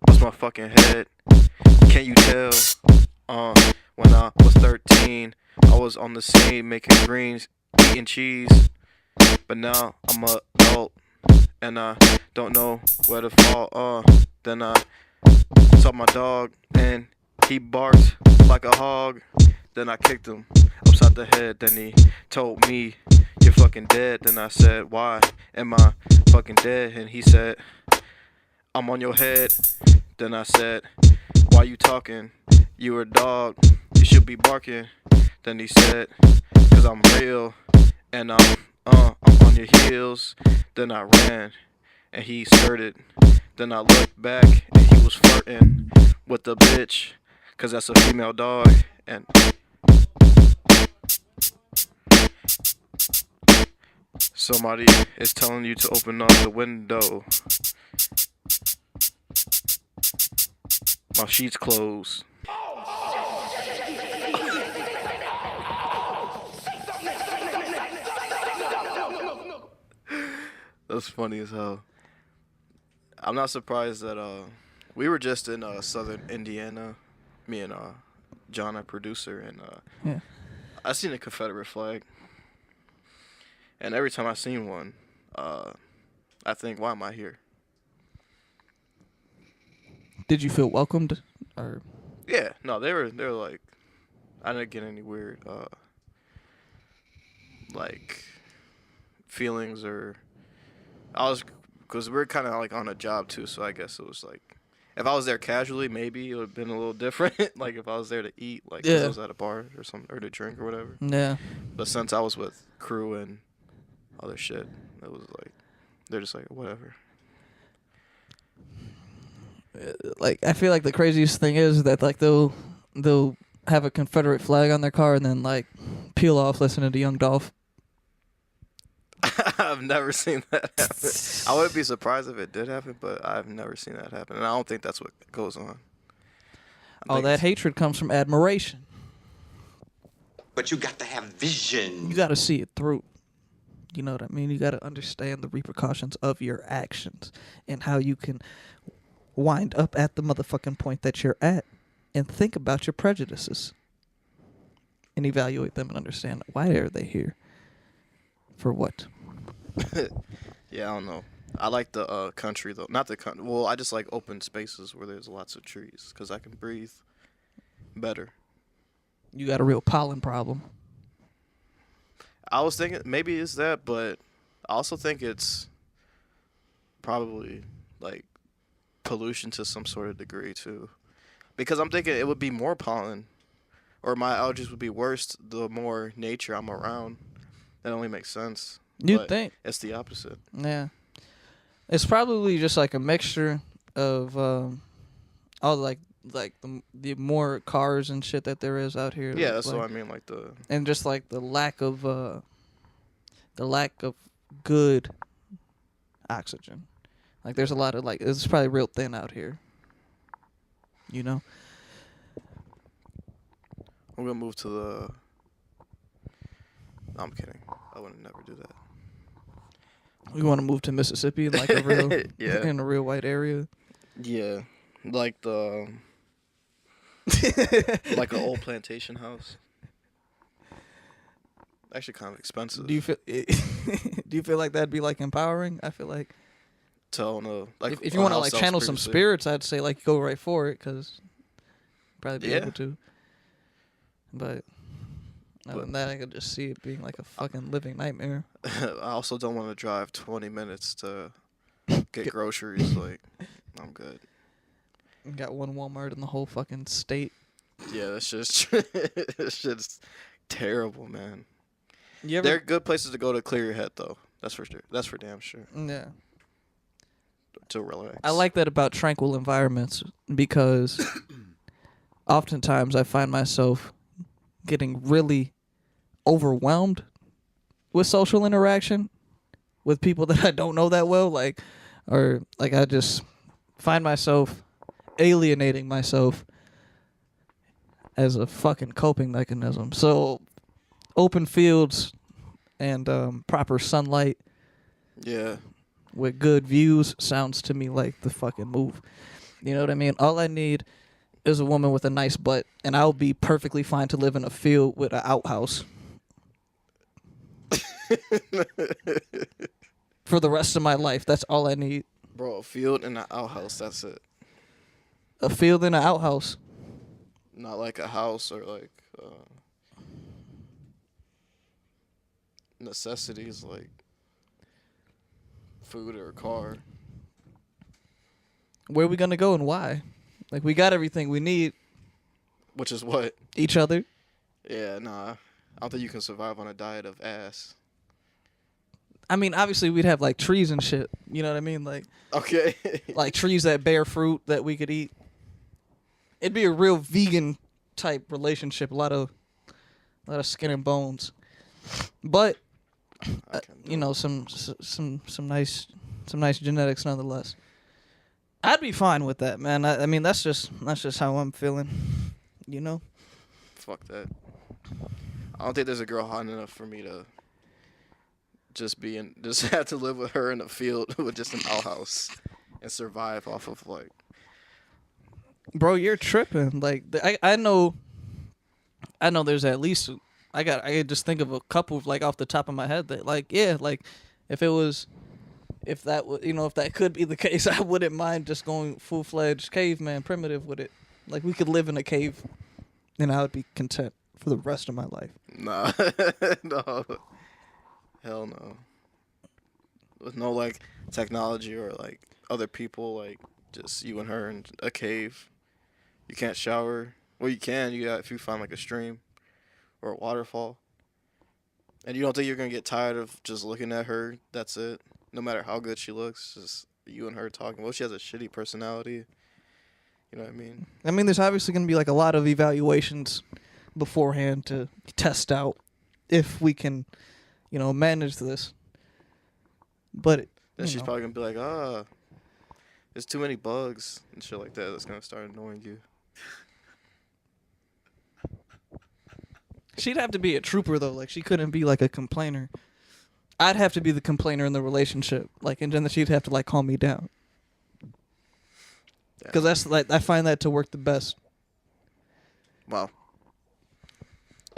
bust my fucking head. Can you tell? Uh, when I was 13, I was on the scene making greens, eating cheese. But now I'm a adult and I don't know where to fall. Then I saw my dog and he barked like a hog. Then I kicked him upside the head. Then he told me, "You're fucking dead." Then I said, "Why am I fucking dead?" And he said, "I'm on your head." Then I said, "Why you talking? You a dog. You should be barking." Then he said, "Cause I'm real and I'm on your heels." Then I ran and he skirted. Then I looked back and he was flirting with the bitch. Cause that's a female dog. And somebody is telling you to open up the window. My sheets closed. That's funny as hell. I'm not surprised that we were just in southern Indiana, me and John, our producer, and Yeah. I seen a Confederate flag, and every time I seen one, I think, why am I here? Did you feel welcomed? Or Yeah, no, they were like, I didn't get any weird like feelings or I was because we're kind of like on a job too, so I guess it was like if I was there casually, maybe it would have been a little different. Like if I was there to eat, like 'cause I yeah, was at a bar or something or to drink or whatever. yeah. But since I was with crew and other shit, it was like they're just like whatever. Like I feel like the craziest thing is that like they'll have a Confederate flag on their car and then like peel off listening to Young Dolph. I've never seen that happen. I wouldn't be surprised if it did happen, but I've never seen that happen, and I don't think that's what goes on. All that hatred comes from admiration. But you got to have vision. You got to see it through. You know what I mean? You got to understand the repercussions of your actions and how you can wind up at the motherfucking point that you're at and think about your prejudices and evaluate them and understand why are they here? For what? Yeah, I don't know. I like the country though. Not the country. Well, I just like open spaces where there's lots of trees because I can breathe better. You got a real pollen problem. I was thinking maybe it's that, but I also think it's probably like pollution to some sort of degree too. Because I'm thinking it would be more pollen or my allergies would be worse the more nature I'm around. That only makes sense. You'd think. It's the opposite. Yeah. It's probably just like a mixture of all like the more cars and shit that there is out here. Yeah, that's like, what I mean. Like the and just like the lack of good oxygen. Like there's a lot of like it's probably real thin out here. You know? I'm gonna move to the. No, I'm kidding. I would never do that. We want to move to Mississippi, like a real Yeah. in a real white area. Yeah, like the like an old plantation house. Actually, kind of expensive. Do you feel? Do you feel like that'd be like empowering? I feel like to own a like if you want to a like house channel some previously. spirits, I'd say like go right for it because probably be Yeah. able to. But other than that, I could just see it being like a fucking living nightmare. I also don't want to drive 20 minutes to get groceries. Like, I'm good. You got one Walmart in the whole fucking state. Yeah, that's just it's just terrible, man. You ever? There are good places to go to clear your head, though. That's for sure. That's for damn sure. Yeah. To relax. I like that about tranquil environments because oftentimes I find myself getting really overwhelmed with social interaction with people that I don't know that well, or I just find myself alienating myself as a fucking coping mechanism. So open fields and proper sunlight Yeah. with good views sounds to me like the fucking move. You know what I mean? All I need is a woman with a nice butt, and I'll be perfectly fine to live in a field with an outhouse for the rest of my life. That's all I need. Bro, a field and an outhouse, that's it. A field and an outhouse. Not like a house or like necessities like food or a car. Where are we gonna go and why? Like, we got everything we need. Which is what? Each other. Yeah, nah. I don't think you can survive on a diet of ass. I mean, obviously we'd have like trees and shit. You know what I mean? Like, Okay. like trees that bear fruit that we could eat. It'd be a real vegan type relationship. A lot of skin and bones, but you know, some nice genetics nonetheless. I'd be fine with that, man. I mean, that's just how I'm feeling. You know. Fuck that. I don't think there's a girl hot enough for me to just have to live with her in a field with just an outhouse and survive off of like. Bro, you're tripping. Like, I know there's at least I could just think of a couple like off the top of my head that like, yeah, like if that could be the case, I wouldn't mind just going full-fledged caveman primitive with it. Like, we could live in a cave and I would be content for the rest of my life. Nah. No. Hell no. With no like technology or like other people, like just you and her in a cave. You can't shower. Well, you can. If you find like a stream or a waterfall. And you don't think you're gonna get tired of just looking at her? That's it. No matter how good she looks, just you and her talking. Well, she has a shitty personality. You know what I mean? I mean, there's obviously gonna be like a lot of evaluations beforehand to test out if we can, you know, manage this. But then she's probably gonna be like, there's too many bugs and shit like that. That's gonna start annoying you. She'd have to be a trooper though. Like, she couldn't be like a complainer. I'd have to be the complainer in the relationship. Like, and then she'd have to like calm me down. Because that's like, I find that to work the best. Wow.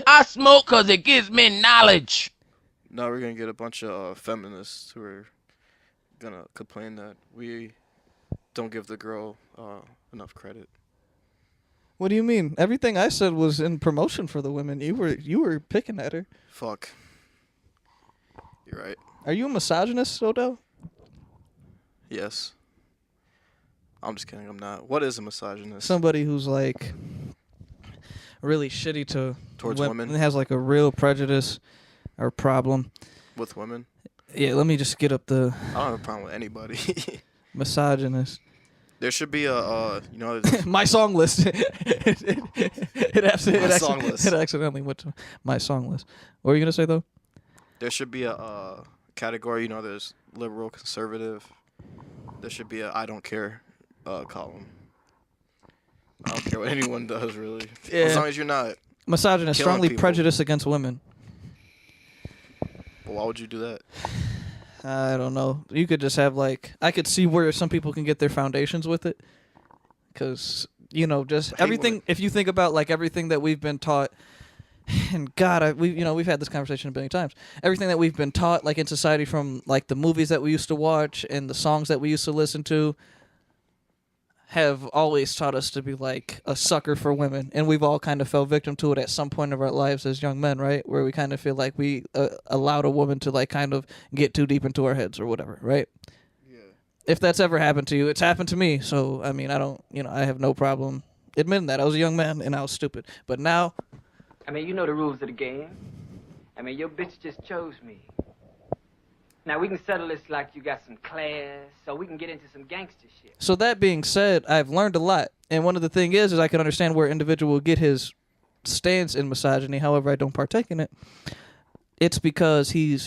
I smoke because it gives me knowledge. Now we're gonna get a bunch of feminists who are gonna complain that we don't give the girl enough credit. What do you mean? Everything I said was in promotion for the women. You were picking at her. Fuck. You're right. Are you a misogynist, Odell? Yes. I'm just kidding. I'm not. What is a misogynist? Somebody who's like really shitty towards women. Has like a real prejudice or problem with women. Yeah, let me just get up the. I don't have a problem with anybody. Misogynist. There should be a my song list. It accidentally went to my song list. What were you gonna say though? There should be a category. There's liberal, conservative. There should be a I don't care column. I don't care what anyone does, really. Yeah. As long as you're not misogynist, strongly prejudiced against women. Well, why would you do that? I don't know. You could just have like I could see where some people can get their foundations with it, because just everything. If you think about like everything that we've been taught, and God, we've had this conversation a billion times. Everything that we've been taught, like in society, from like the movies that we used to watch and the songs that we used to listen to, have always taught us to be like a sucker for women, and we've all kind of fell victim to it at some point of our lives as young men, right? Where we kind of feel like we allowed a woman to like kind of get too deep into our heads or whatever, right? Yeah. If that's ever happened to you, it's happened to me. So I mean, I don't, I have no problem admitting that I was a young man and I was stupid. But now, I mean, you know the rules of the game. I mean, your bitch just chose me. Now, we can settle this like you got some class, so we can get into some gangster shit. So that being said, I've learned a lot. And one of the things is I can understand where an individual will get his stance in misogyny. However, I don't partake in it. It's because he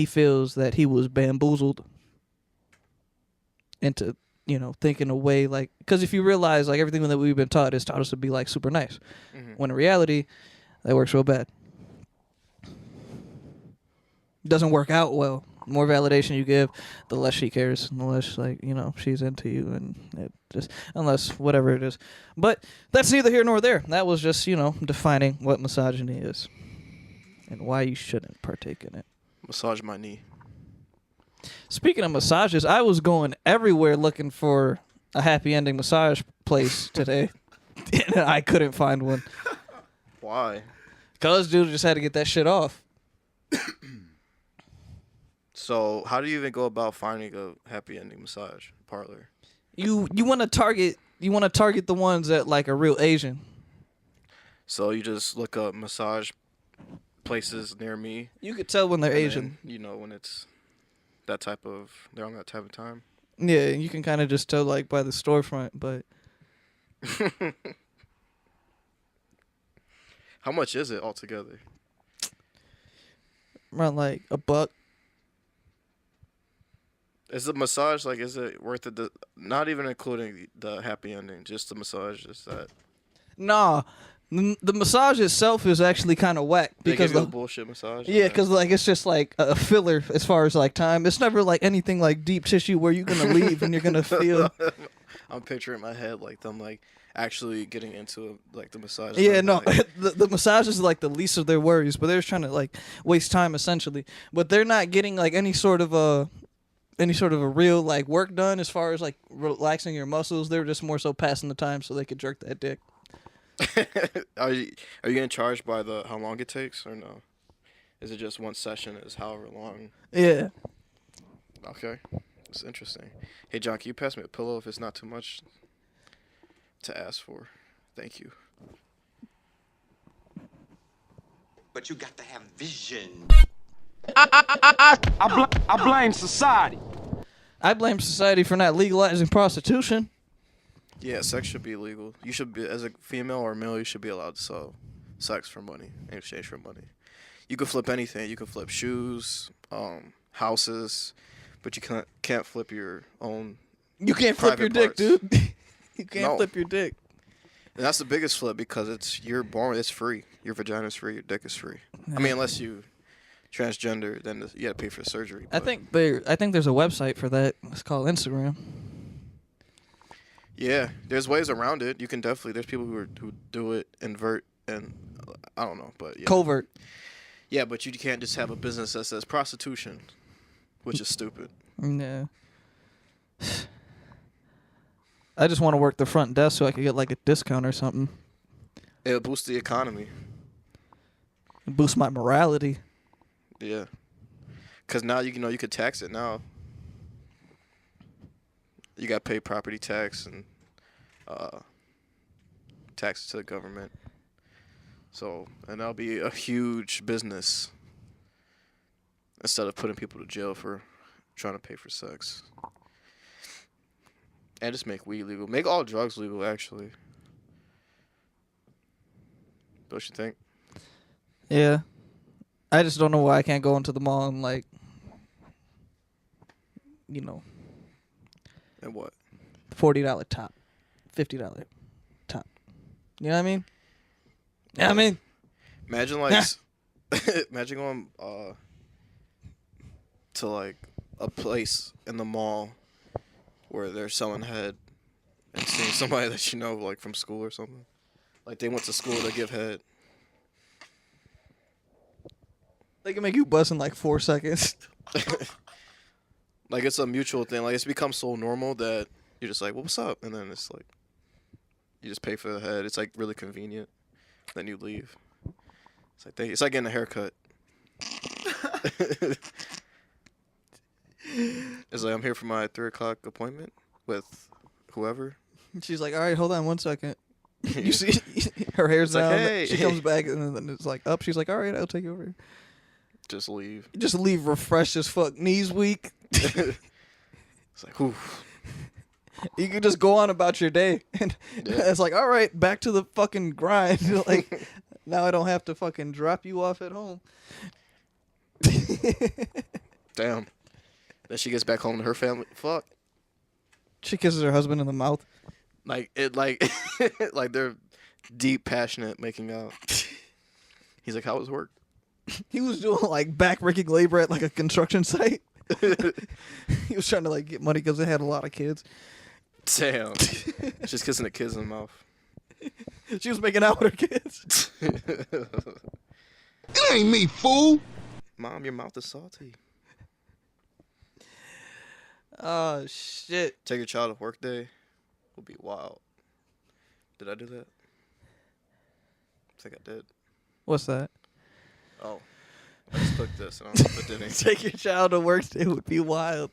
feels that he was bamboozled into, thinking a way like... Because if you realize, like, everything that we've been taught is taught us to be, like, super nice. Mm-hmm. When in reality, that works real bad. It doesn't work out well. more validation you give, the less she cares, and the less she's into you, and it just unless whatever it is. But that's neither here nor there. That was just defining what misogyny is and why you shouldn't partake in it. Massage my knee. Speaking of massages, I was going everywhere looking for a happy ending massage place today, and I couldn't find one. Why? Cause dude just had to get that shit off. So how do you even go about finding a happy ending massage parlor? You want to target the ones that like are real Asian. So you just look up massage places near me. You could tell when they're Asian. Then, when it's they're on that type of time. Yeah, you can kind of just tell like by the storefront, but How much is it altogether? around like $1. Is the massage is it worth it? Not even including the happy ending, just the massage, just that. Nah, the massage itself is actually kind of whack They because give you a bullshit massage. yeah, because it's just like a filler as far as like time. It's never like anything like deep tissue where you're gonna leave and you're gonna feel. I'm picturing in my head them actually getting into the massage. Yeah, no, the massage is like the least of their worries, but they're just trying to waste time essentially. But they're not getting any sort of a real work done as far as relaxing your muscles. They're just more so passing the time so they could jerk that dick. Are you getting charged by how long it takes or no? Is it just one session is however long? Yeah. Okay, that's interesting. Hey John, can you pass me a pillow if it's not too much to ask for? Thank you. But you got to have vision. I blame society. I blame society for not legalizing prostitution. Yeah, sex should be illegal. You should be, as a female or male, you should be allowed to sell sex for money in exchange for money. You can flip anything. You can flip shoes, houses, but you can't flip your own. You can't flip your dick, dude. You can't No. flip your dick. And that's the biggest flip because you're born. It's free. Your vagina's free. Your dick is free. I mean, unless you transgender, then you got to pay for the surgery. I think there's a website for that. It's called Instagram. Yeah, there's ways around it. You can definitely. There's people who do it invert and I don't know, but yeah. Covert. Yeah, but you can't just have a business that says prostitution, which is stupid. Yeah. I just want to work the front desk so I could get a discount or something. It'll boost the economy. Boost my morality. Yeah, because now you could tax it now. You got to pay property tax and taxes to the government. So, and that'll be a huge business instead of putting people to jail for trying to pay for sex. And just make weed legal. Make all drugs legal, actually. Don't you think? Yeah. I just don't know why I can't go into the mall and And what? $40 top, $50 top. You know what I mean? Yeah, I mean, Imagine imagine going to a place in the mall where they're selling head and seeing somebody that you know from school or something. They went to school to give head. they can make you bust in 4 seconds. It's a mutual thing. It's become so normal that you're just well, what's up? And then it's you just pay for the head. It's really convenient. Then you leave. It's thank you. It's like getting a haircut. It's I'm here for my 3:00 appointment with whoever. She's like, all right, hold on 1 second. You see her hair's down. hey. She comes back and then it's up. She's like, all right, I'll take you over. Just leave. Just leave refreshed as fuck. Knees weak. It's whew. You can just go on about your day. And it's all right, back to the fucking grind. Now I don't have to fucking drop you off at home. Damn. Then she gets back home to her family. Fuck. She kisses her husband in the mouth. They're deep, passionate making out. He's how was work? He was doing backbreaking labor at a construction site. He was trying to like get money because they had a lot of kids. Damn. Just kissing the kids in the mouth. She was making out with her kids. It ain't me, fool. Mom, your mouth is salty. Oh shit. Take your child to work day will be wild. Did I do that? I think I did. What's that? Oh. I just clicked this and I don't know if it did anything. Take your child to work. It would be wild.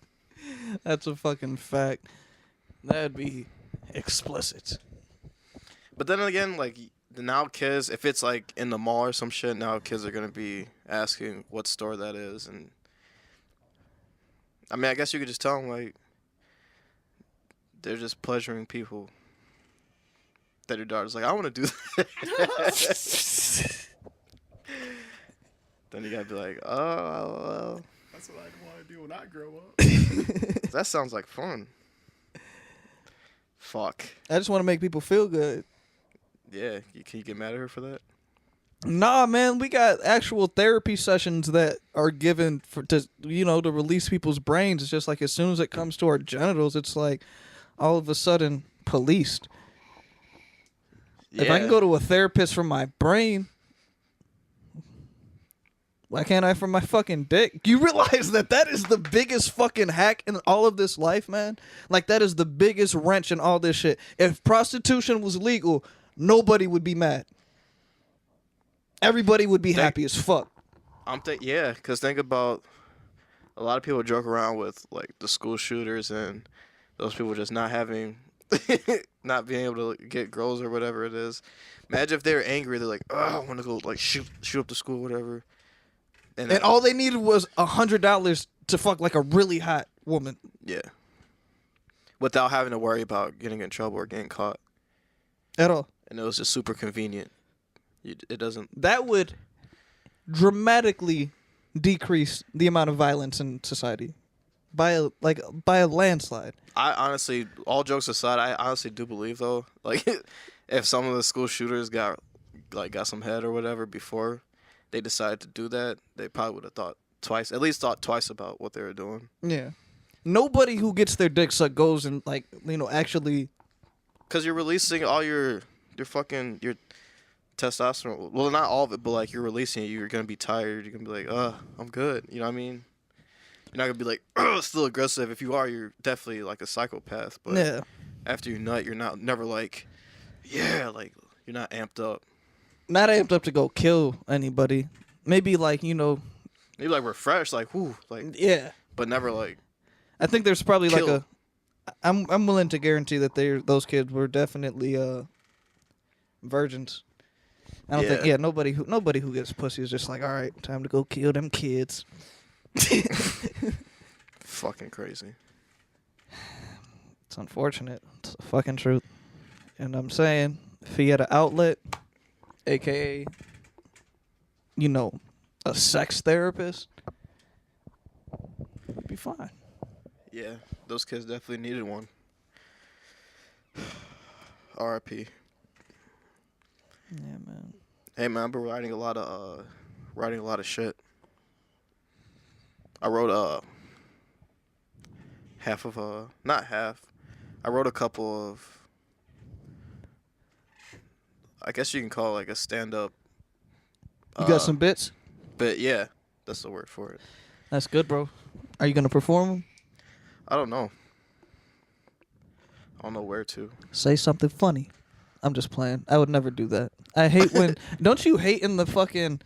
That's a fucking fact. That'd be explicit. But then again, like, now kids, if it's like in the mall or some shit, now kids are going to be asking what store that is. And I mean, I guess you could just tell them, like, they're just pleasuring people. That your daughter's like, I want to do that. Then you got to be like, oh, well. That's what I'd want to do when I grow up. That sounds like fun. Fuck. I just want to make people feel good. Yeah, can you get mad at her for that? Nah, man, we got actual therapy sessions that are given to release people's brains. It's just like as soon as it comes to our genitals, it's like all of a sudden policed. Yeah. If I can go to a therapist for my brain, why can't I for my fucking dick? You realize that is the biggest fucking hack in all of this life, man? Like, that is the biggest wrench in all this shit. If prostitution was legal, nobody would be mad. Everybody would be happy as fuck. Yeah, because think about a lot of people joke around with, like, the school shooters and those people just not having, not being able to get girls or whatever it is. Imagine if they're angry, they're like, oh, I want to go, like, shoot up the school, whatever. And all they needed was $100 to fuck like a really hot woman. Yeah. Without having to worry about getting in trouble or getting caught. At all. And it was just super convenient. It doesn't... That would dramatically decrease the amount of violence in society by a landslide. I honestly, all jokes aside, I honestly do believe, though, like, if some of the school shooters got some head or whatever before they decided to do that, they probably would have thought twice about what they were doing. Yeah. Nobody who gets their dick sucked goes and, like, actually... Because you're releasing all your testosterone. Well, not all of it, but, like, you're releasing it. You're going to be tired. You're going to be like, I'm good. You know what I mean? You're not going to be like, still aggressive. If you are, you're definitely, like, a psychopath. But yeah. After you nut, you're never like, yeah, like, you're not amped up. Not amped up to go kill anybody. Maybe, like, maybe, like, refreshed, like, whoo, like, yeah. But never, like, I think there's probably kill. like I'm willing to guarantee that those kids were definitely virgins. I don't think nobody who gets pussy is just like, all right, time to go kill them kids. Fucking crazy. It's unfortunate. It's the fucking truth. And I'm saying, if he had an outlet, aka, a sex therapist, it'd be fine. Yeah, those kids definitely needed one. R.I.P. Yeah, man. Hey, man, I've been writing a lot of shit. I wrote not half. I wrote a couple of, I guess you can call it like a stand-up. You got some bits? But yeah, that's the word for it. That's good, bro. Are you gonna perform them? I don't know. I don't know where to. Say something funny. I'm just playing. I would never do that. I hate when. Don't you hate in the fucking?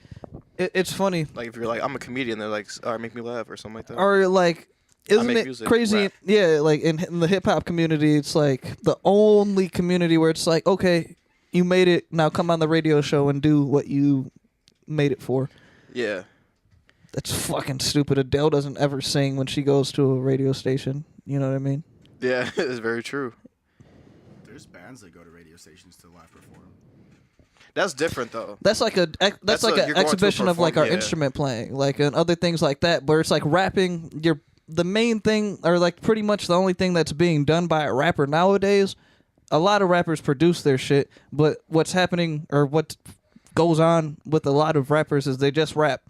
It's funny. Like if you're like, I'm a comedian, they're like, all right, make me laugh or something like that. Or like, isn't make it music, crazy? rap. Yeah, like in the hip hop community, it's like the only community where it's like, okay, you made it. Now come on the radio show and do what you made it for. Yeah. That's fucking stupid. Adele doesn't ever sing when she goes to a radio station. You know what I mean? Yeah, it's very true. There's bands that go to radio stations to live perform. That's different though. That's like an you're going to exhibition of like our perform, yeah. instrument playing, like and other things like that. Where it's like rapping. The main thing, or like pretty much the only thing that's being done by a rapper nowadays. A lot of rappers produce their shit, but what's happening or what goes on with a lot of rappers is they just rap.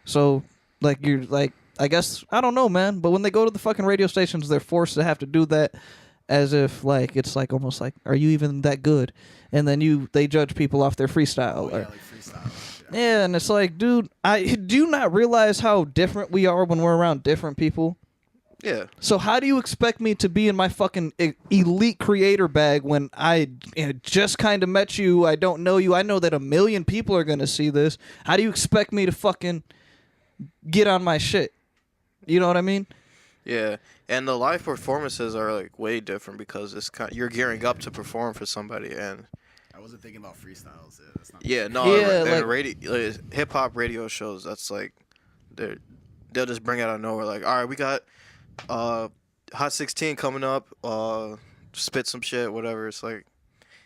So like you're like I guess I don't know, man. But when they go to the fucking radio stations, they're forced to have to do that, as if like it's like almost like, are you even that good? And then they judge people off their freestyle. Yeah, like freestyle. Yeah, and it's like, dude, do you not realize how different we are when we're around different people? Yeah. So how do you expect me to be in my fucking elite creator bag when I just kind of met you? I don't know you. I know that 1 million people are going to see this. How do you expect me to fucking get on my shit? You know what I mean? Yeah. And the live performances are like way different because it's you're gearing up to perform for somebody, and I wasn't thinking about freestyles. Yeah, that's not hip hop radio shows. That's like they'll just bring it out of nowhere. Like, all right, we got Hot 16 coming up. Spit some shit, whatever. It's like,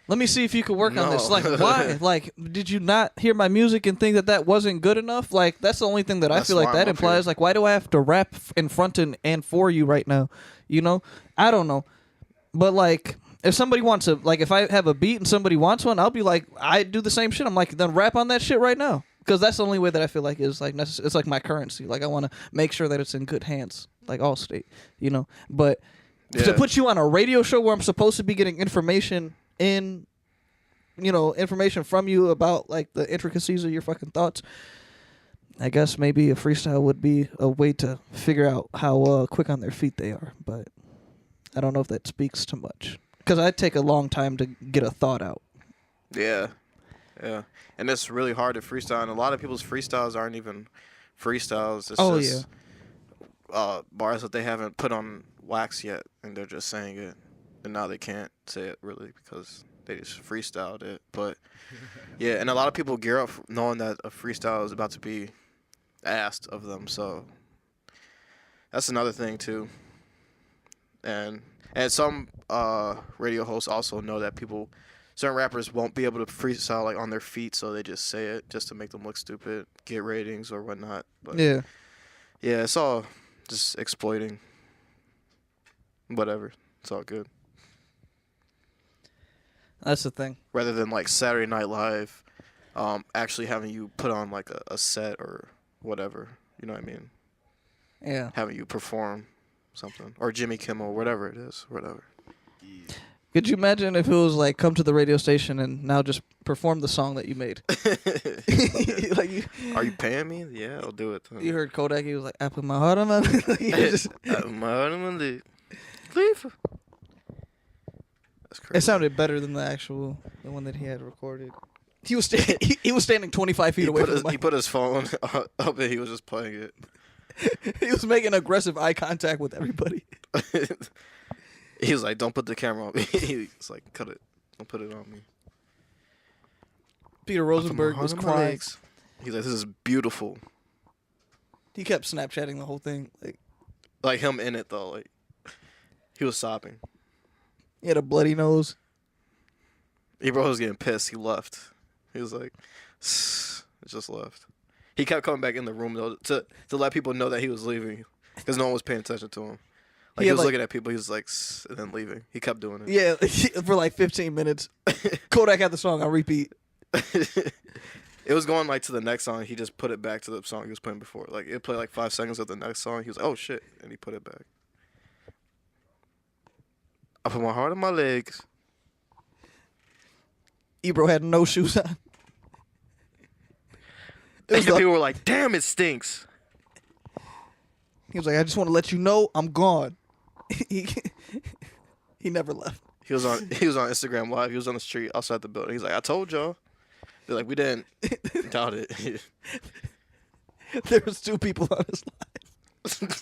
let me see if you could work on this. No. Like, why? Like, did you not hear my music and think that wasn't good enough? Like, that's the only thing that I That's feel like why that I'm up implies. here. Like, why do I have to rap in front and for you right now? You know? I don't know. But, like, if somebody wants if I have a beat and somebody wants one, I'll be like, I do the same shit. I'm like, then rap on that shit right now. Because that's the only way that I feel like is, like, it's like my currency. Like, I want to make sure that it's in good hands. Like, Allstate, you know? But to Yeah. put you on a radio show where I'm supposed to be getting information information from you about like the intricacies of your fucking thoughts, I guess maybe a freestyle would be a way to figure out how quick on their feet they are. But I don't know if that speaks too much because I take a long time to get a thought out. yeah. And it's really hard to freestyle. And a lot of people's freestyles aren't even freestyles. It's just bars that they haven't put on wax yet, and they're just saying it. And now they can't say it really because they just freestyled it. But yeah, and a lot of people gear up knowing that a freestyle is about to be asked of them. So that's another thing too. And some radio hosts also know that certain rappers won't be able to freestyle like on their feet, so they just say it just to make them look stupid, get ratings or whatnot. But Yeah. it's all just exploiting. Whatever, it's all good. That's the thing. Rather than like Saturday Night Live, actually having you put on like a set or whatever, you know what I mean? Yeah. Having you perform something, or Jimmy Kimmel, whatever it is, whatever. Could you imagine if it was like come to the radio station and now just perform the song that you made? Are you paying me? Yeah, I'll do it. You heard Kodak, he was like, I put my heart on my just, My heart on my leg. Leave. That's crazy. It sounded better than the one that he had recorded. He was he was standing 25 feet away from the mic. He put his phone up and he was just playing it. He was making aggressive eye contact with everybody. He was like, "Don't put the camera on me." He's like, "Cut it. Don't put it on me." Peter Rosenberg was crying. He's like, "This is beautiful." He kept Snapchatting the whole thing. Like him in it though, like he was sobbing. He had a bloody nose. Ebro was getting pissed. He left. He was like, just left. He kept coming back in the room though to let people know that he was leaving because no one was paying attention to him. Like, he was looking at people. He was like, and then leaving. He kept doing it. Yeah, for like 15 minutes. Kodak had the song on repeat. It was going like to the next song. He just put it back to the song he was playing before. Like it played like 5 seconds of the next song. He was like, "Oh shit," and he put it back. I put my heart on my legs. Ebro had no shoes on. And people were like, "Damn, it stinks." He was like, "I just want to let you know I'm gone." He never left. He was on Instagram Live. He was on the street outside the building. He's like, "I told y'all." They're like, "We didn't doubt it." There was 2 people on his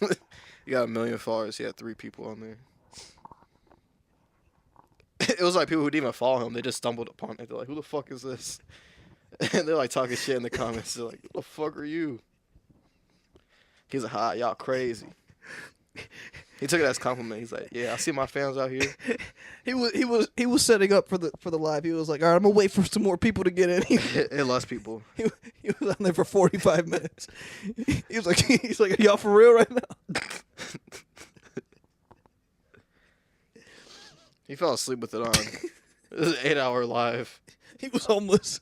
live. He got 1 million followers. He had 3 people on there. It was like people who didn't even follow him. They just stumbled upon it. They're like, "Who the fuck is this?" And they're like talking shit in the comments. They're like, "Who the fuck are you?" He's like, "Hi, y'all crazy." He took it as a compliment. He's like, "Yeah, I see my fans out here." He was setting up for the live. He was like, "All right, I'm gonna wait for some more people to get in." It lost people. He was on there for 45 minutes. He's like, "Are y'all for real right now?" He fell asleep with it on. It was an 8-hour live. He was homeless.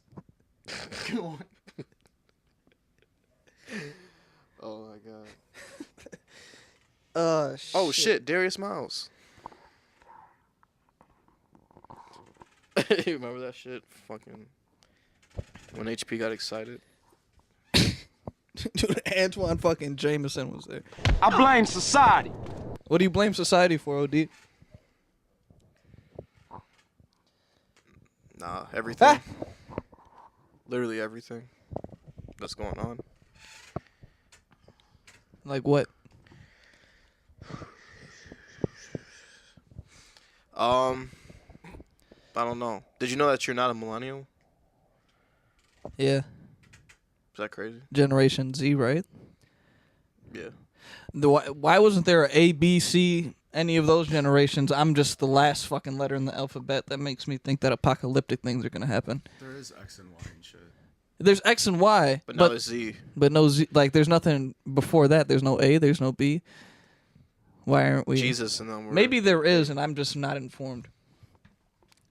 Oh my god. Oh shit, Darius Miles. You remember that shit? Fucking when HP got excited. Dude, Antoine fucking Jameson was there. I blame society. What do you blame society for, OD? Nah, everything. Literally everything that's going on. Like what? I don't know. Did you know that you're not a millennial? Yeah. Is that crazy? Generation Z, right? Yeah. Why wasn't there a B, C, any of those generations? I'm just the last fucking letter in the alphabet. That makes me think that apocalyptic things are gonna happen. There is X and Y and shit. There's X and Y, But now there's Z. but no Z. Like there's nothing before that. There's no A. There's no B. Why aren't we? Jesus and them were... Maybe there is, and I'm just not informed.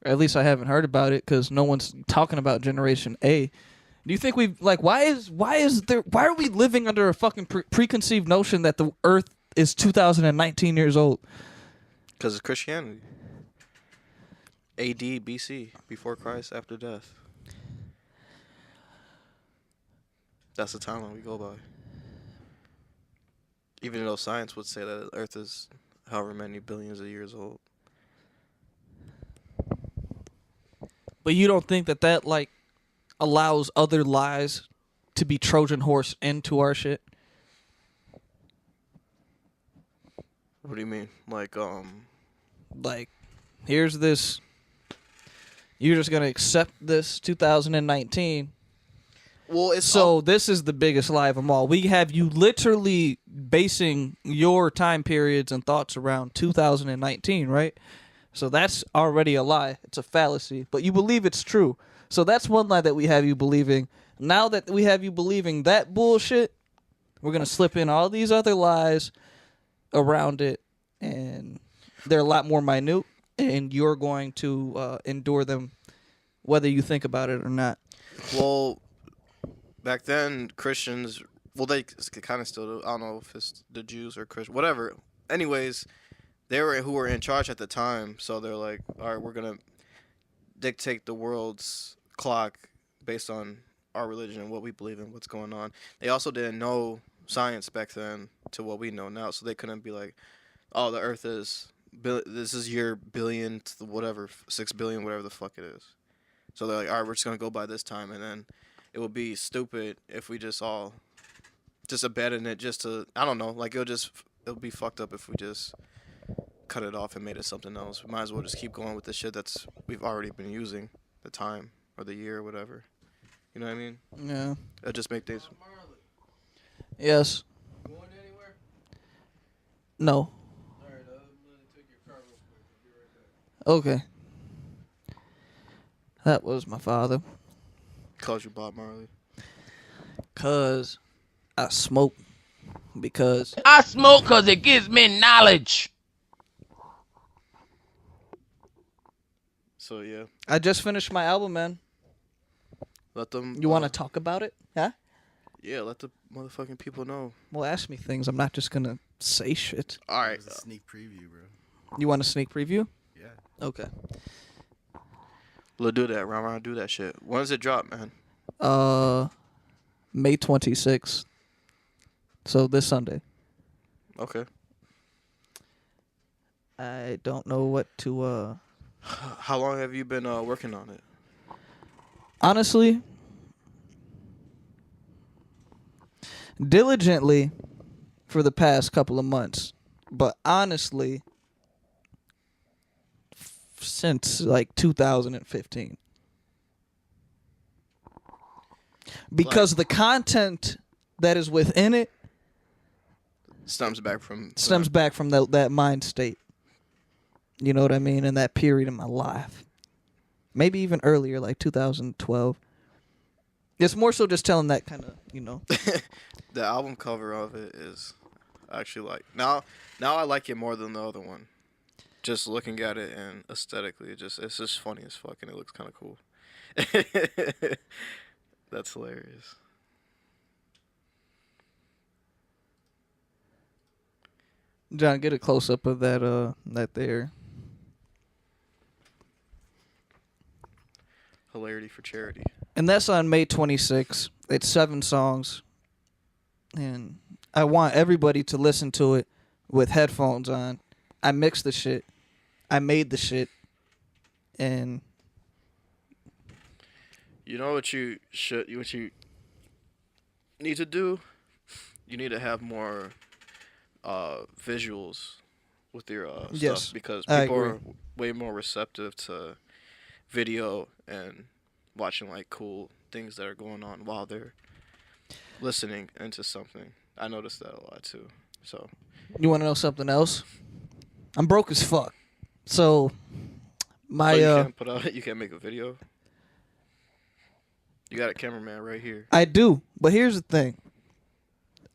Or at least I haven't heard about it because no one's talking about Generation A. Do you think we've like why are we living under a fucking preconceived notion that the Earth is 2019 years old? Because it's Christianity. A.D. B.C. Before Christ, after death. That's the timeline we go by. Even though science would say that the Earth is however many billions of years old. But you don't think that like allows other lies to be Trojan horse into our shit? What do you mean? Like, here's this. You're just gonna accept this 2019. Well, it's So this is the biggest lie of them all. We have you literally basing your time periods and thoughts around 2019, right? So that's already a lie. It's a fallacy, but you believe it's true. So that's one lie that we have you believing. Now that we have you believing that bullshit, we're going to slip in all these other lies around it, and they're a lot more minute, and you're going to endure them whether you think about it or not. Well, back then, Christians, well, they kind of still do. I don't know if it's the Jews or Christians, whatever. Anyways, they were who were in charge at the time, so they're like, all right, we're going to dictate the world's clock based on our religion and what we believe in, what's going on. They also didn't know science back then to what we know now, so they couldn't be like, oh, the Earth is, this is your billion to whatever, 6 billion, whatever the fuck it is. So they're like, all right, we're just going to go by this time, and then it would be stupid if we just all just abandon it just to, I don't know, like it'll be fucked up if we just cut it off and made it something else. We might as well just keep going with the shit we've already been using, the time or the year or whatever. You know what I mean? Yeah. It'll just make things. Yes. Going anywhere? No. All right, I'm gonna take your car real quick. I'll be right back. Okay. That was my father. Calls you Bob Marley. 'Cause I smoke. Because I smoke because it gives me knowledge. So yeah, I just finished my album, man. let them. You want to talk about it? Huh? Yeah, let the motherfucking people know. Well, ask me things. I'm not just gonna say shit. All right. It was a sneak preview, bro. You want a sneak preview? Yeah. Okay. Let's do that. Round, do that shit. When does it drop, man? May 26th. So this Sunday. Okay. I don't know what to How long have you been working on it? honestly, diligently for the past couple of months. But honestly, since like 2015. Because the content that is within it Stems back from that mind state. You know what I mean? In that period in my life. Maybe even earlier, like 2012. It's more so just telling that kind of, you know. The album cover of it is actually like now I like it more than the other one. Just looking at it and aesthetically, it's just funny as fuck and it looks kind of cool. That's hilarious. John, get a close up of that there. Hilarity for charity. And that's on May 26th. It's 7 songs. And I want everybody to listen to it with headphones on. I mixed the shit. I made the shit. And You know what you need to do? You need to have more visuals with your Yes, stuff because I people agree. are way more receptive to video and watching like cool things that are going on while they're listening into something. I noticed that a lot too. So you want to know something else? I'm broke as fuck. So my you can't put out you can't make a video. You got a cameraman right here. I do, but here's the thing.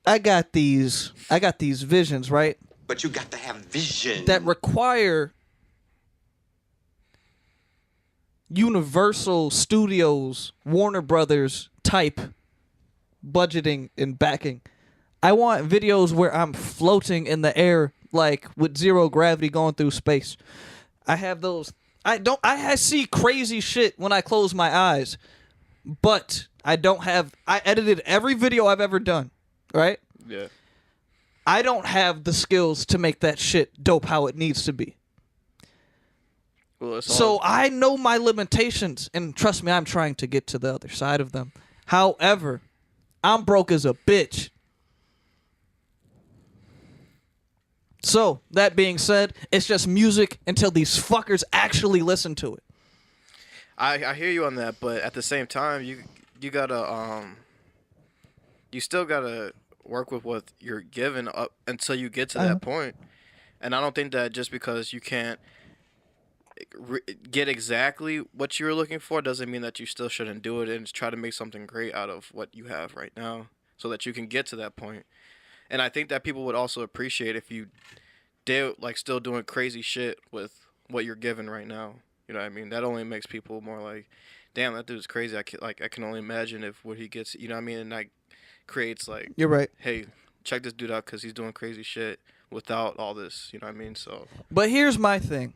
I got these visions, right? But you got to have vision. That require Universal Studios, Warner Brothers type budgeting and backing. I want videos where I'm floating in the air like with zero gravity going through space. I have those. I see crazy shit when I close my eyes. But I edited every video I've ever done, right? Yeah. I don't have the skills to make that shit dope how it needs to be. Well, it's So all, I know my limitations, and trust me, I'm trying to get to the other side of them. However, I'm broke as a bitch. So, that being said, it's just music until these fuckers actually listen to it. I hear you on that, but at the same time, you gotta you still gotta work with what you're given up until you get to that point. And I don't think that just because you can't get exactly what you were looking for doesn't mean that you still shouldn't do it and try to make something great out of what you have right now, so that you can get to that point. And I think that people would also appreciate if you did like still doing crazy shit with what you're given right now. You know what I mean? That only makes people more like, damn, that dude's crazy. I can only imagine if what he gets. You know what I mean? And that creates like, You're right. hey, check this dude out because he's doing crazy shit without all this. You know what I mean? So. But here's my thing.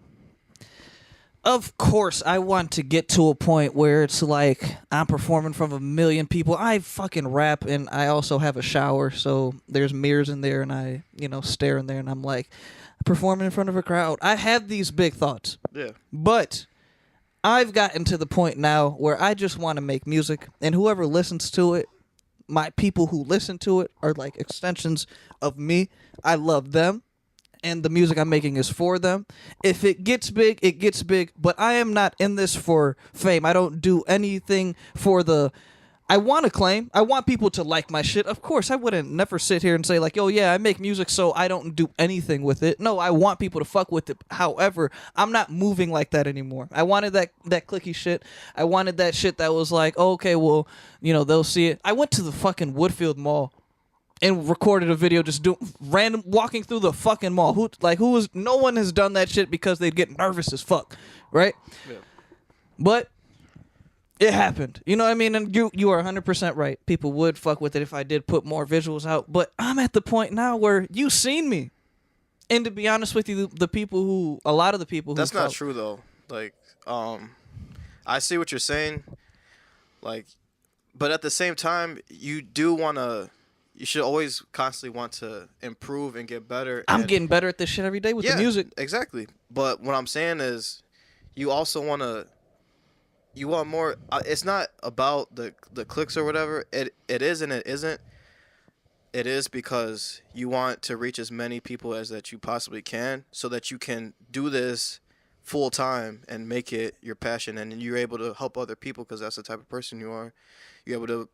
Of course, I want to get to a point where it's like I'm performing from a million people. I fucking rap, and I also have a shower, so there's mirrors in there, and I, stare in there, and I'm like performing in front of a crowd. I have these big thoughts. Yeah. But I've gotten to the point now where I just want to make music, and whoever listens to it, my people who listen to it are like extensions of me. I love them, and the music I'm making is for them. If it gets big, it gets big, but I am not in this for fame. I don't do anything for the... I want to claim. I want people to like my shit. Of course, I wouldn't never sit here and say like, "Oh yeah, I make music so I don't do anything with it." No, I want people to fuck with it. However, I'm not moving like that anymore. I wanted that clicky shit. I wanted that shit that was like, oh, okay, well, they'll see it. I went to the fucking Woodfield Mall and recorded a video just doing random walking through the fucking mall. No one has done that shit because they'd get nervous as fuck, right? Yeah. But it happened. You know what I mean? And you are 100% right. People would fuck with it if I did put more visuals out. But I'm at the point now where you've seen me. And to be honest with you, a lot of the people who That's not true though. Like, I see what you're saying. Like, but at the same time, you should always constantly want to improve and get better. I'm getting better at this shit every day with the music. Exactly. But what I'm saying is, you also you want more. It's not about the clicks or whatever. It is and it isn't. It is because you want to reach as many people as that you possibly can, so that you can do this full time and make it your passion, and you're able to help other people because that's the type of person you are. You're able to,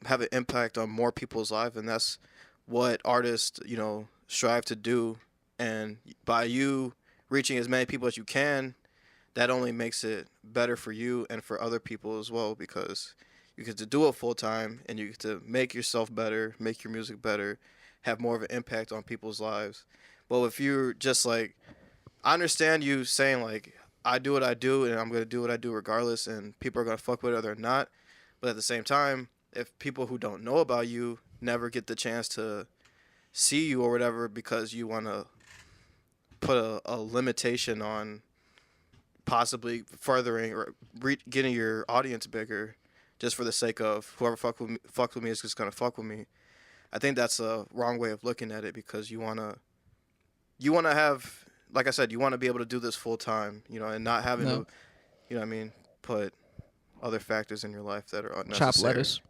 have an impact on more people's lives, and that's what artists, strive to do. And by you reaching as many people as you can, that only makes it better for you and for other people as well, because you get to do it full time and you get to make yourself better, make your music better, have more of an impact on people's lives. But if you're just like, I understand you saying like, I do what I do and I'm going to do what I do regardless, and people are going to fuck with it or not. But at the same time, if people who don't know about you never get the chance to see you or whatever because you want to put a limitation on possibly furthering or getting your audience bigger just for the sake of whoever fucks with me is just going to fuck with me. I think that's a wrong way of looking at it because you want to have, like I said, you want to be able to do this full time, you know, and not having to, you know what I mean, put other factors in your life that are unnecessary. Chop lettuce.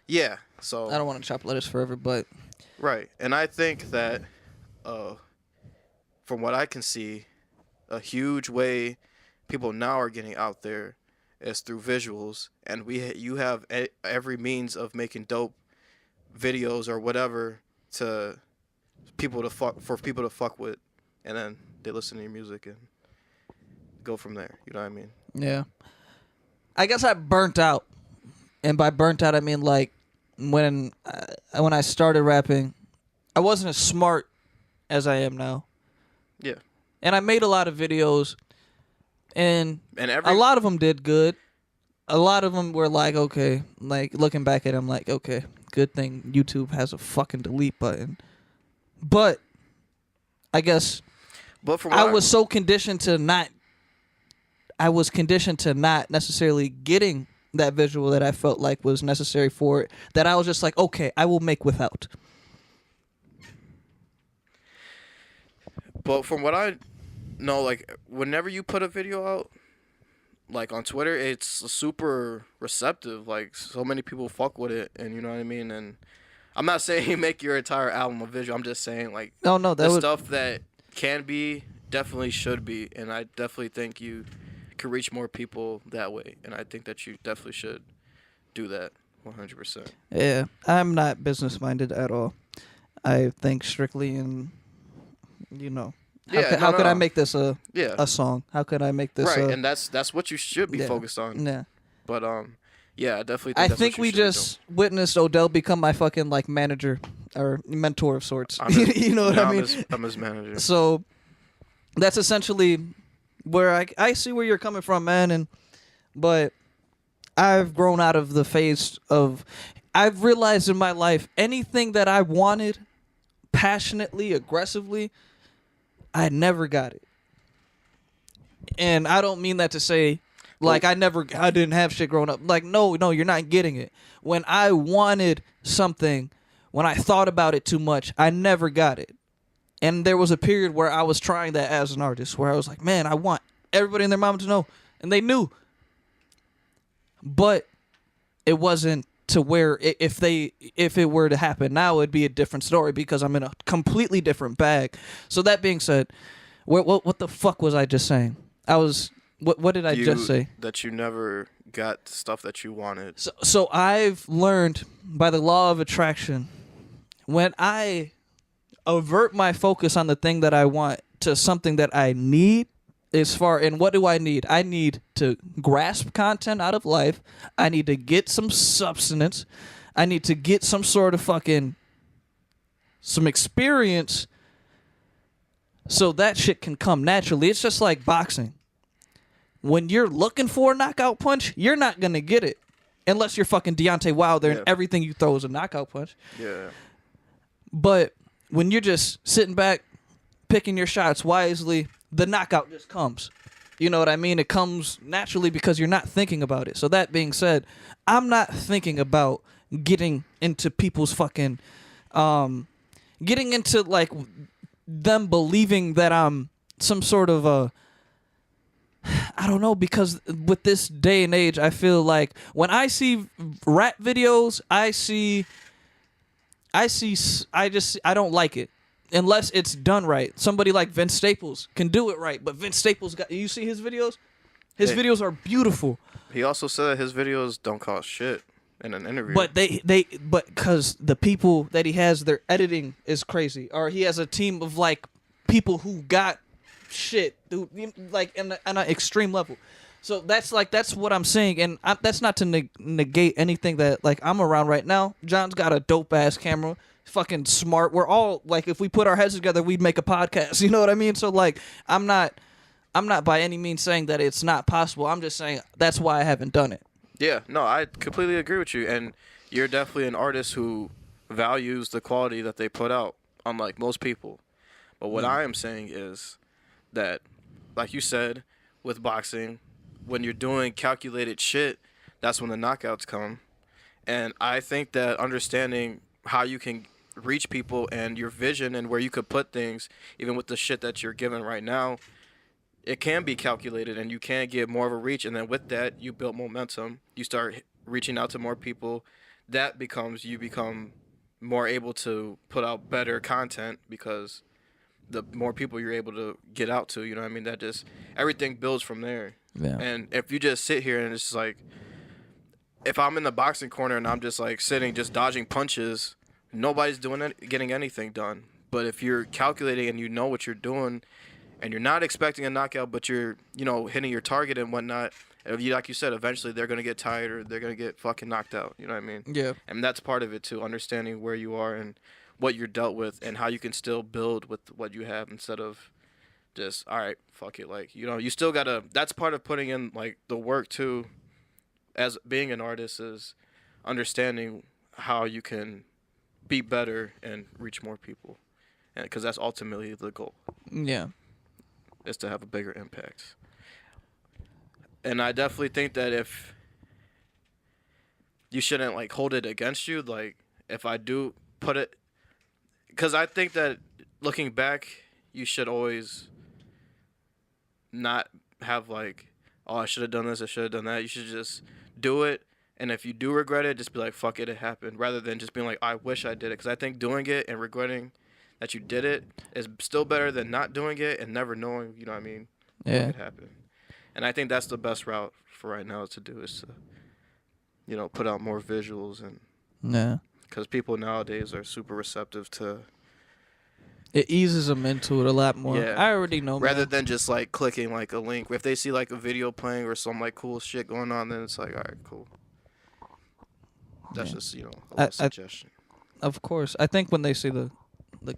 Yeah. So I don't want to chop lettuce forever, but right. And I think that from what I can see, a huge way people now are getting out there is through visuals, and you have every means of making dope videos or whatever for people to fuck with, and then they listen to your music and go from there. You know what I mean? yeah. I guess I burnt out, and by burnt out I mean like when I started rapping, I wasn't as smart as I am now. Yeah. And I made a lot of videos, and a lot of them did good. A lot of them were like, okay, like looking back at them, like, okay, good thing YouTube has a fucking delete button. But I guess I was so conditioned to not. I was conditioned to not necessarily getting that visual that I felt like was necessary for it, that I was just like, okay, I will make without. But from what I know, like, whenever you put a video out, like, on Twitter, it's super receptive. Like, so many people fuck with it, and you know what I mean? And I'm not saying you make your entire album a visual. I'm just saying, like, stuff that can be definitely should be, and I definitely think you could reach more people that way, and I think that you definitely should do that 100%. Yeah, I'm not business-minded at all. I think strictly in, you know, how could I make this a song? How could I make this right? And that's what you should be focused on. Yeah. But yeah, I definitely. I think we just witnessed Odell become my fucking like manager or mentor of sorts. You know what I mean? I'm his manager. So that's essentially where I see where you're coming from, man. But I've grown out of the phase of. I've realized in my life anything that I wanted passionately, aggressively, I never got it. And I don't mean that to say like I didn't have shit growing up. Like no, you're not getting it. When I wanted something, when I thought about it too much, I never got it. And there was a period where I was trying that as an artist, where I was like, man, I want everybody and their mama to know. And they knew. But it wasn't to where if it were to happen now, it'd be a different story because I'm in a completely different bag. So that being said, what the fuck was I just saying? What did I just say? That you never got stuff that you wanted. So I've learned by the law of attraction, when I avert my focus on the thing that I want to something that I need, and what do I need? I need to grasp content out of life. I need to get some substance. I need to get some sort of some experience so that shit can come naturally. It's just like boxing. When you're looking for a knockout punch, you're not going to get it unless you're fucking Deontay Wilder and everything you throw is a knockout punch. Yeah. But when you're just sitting back, picking your shots wisely, the knockout just comes. You know what I mean? It comes naturally because you're not thinking about it. So that being said, I'm not thinking about getting into people's fucking, getting into like them believing that I'm some sort of I don't know, because with this day and age, I feel like when I see rap videos, I don't like it. Unless it's done right. Somebody like Vince Staples can do it right, but Vince Staples you see his videos? His videos are beautiful. He also said his videos don't cost shit in an interview. But but because the people that he has, their editing is crazy. Or he has a team of like people who got shit, dude, like on an extreme level. So that's what I'm saying, and that's not to negate anything that like I'm around right now. John's got a dope ass camera. Fucking smart. We're all like, if we put our heads together, we'd make a podcast. You know what I mean? So like, I'm not by any means saying that it's not possible. I'm just saying that's why I haven't done it. Yeah, no, I completely agree with you, and you're definitely an artist who values the quality that they put out, unlike most people. But what I am saying is that, like you said, with boxing, when you're doing calculated shit, that's when the knockouts come. And I think that understanding how you can reach people and your vision and where you could put things, even with the shit that you're given right now, it can be calculated and you can get more of a reach. And then with that, you build momentum. You start reaching out to more people. That becomes, you become more able to put out better content because the more people you're able to get out to, you know what I mean? That just, everything builds from there. Yeah. And if you just sit here and it's like, if I'm in the boxing corner and I'm just like sitting, just dodging punches, nobody's doing it, getting anything done. But if you're calculating and you know what you're doing and you're not expecting a knockout, but you're, you know, hitting your target and whatnot, if you, like you said, eventually they're going to get tired or they're going to get fucking knocked out. You know what I mean? Yeah. And that's part of it too, understanding where you are and what you're dealt with and how you can still build with what you have instead of just, all right, fuck it. Like, you know, you still got to, that's part of putting in like the work too, as being an artist, is understanding how you can be better and reach more people. And because that's ultimately the goal, Yeah. is to have a bigger impact. And I definitely think that if you shouldn't like hold it against you, like if I do put it, because I think that looking back, you should always not have like, oh, I should have done this, I should have done that. You should just do it. And if you do regret it, just be like, fuck it, it happened. Rather than just being like, I wish I did it. Because I think doing it and regretting that you did it is still better than not doing it and never knowing, you know what I mean, Yeah. what could happen. And I think that's the best route for right now to do, is to, you know, put out more visuals. And Yeah. because people nowadays are super receptive to, It eases them into it a lot more. Yeah. I already know, rather man. than just like clicking like a link. If they see like a video playing or some like cool shit going on, then it's like, all right, cool. That's Yeah. just, you know, a I- little suggestion. Of course. I think when they see the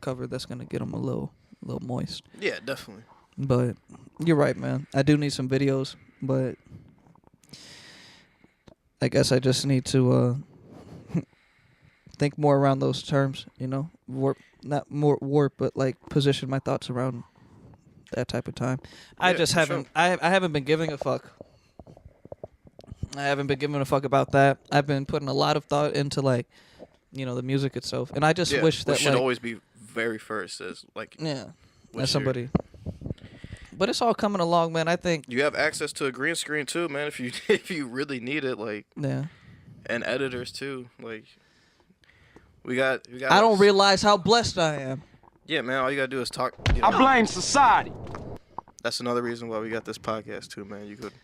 cover, that's gonna get them a little moist. Yeah, definitely. But you're right, man. I do need some videos, but I guess I just need to think more around those terms. You know, not more warp, but like position my thoughts around that type of time. I Yeah, just for haven't. sure. I haven't been giving a fuck. I haven't been giving a fuck about that. I've been putting a lot of thought into like, you know, the music itself, and I just Yeah, wish that which should like, always be very first, as like, yeah, what's as your- somebody. But it's all coming along, man. I think. You have access to a green screen too, man. If you if you really need it, like, Yeah. and editors too, like, we got. I don't realize how blessed I am. Yeah, man. All you gotta do is talk. You know, I blame society. that's another reason why we got this podcast too, man. You could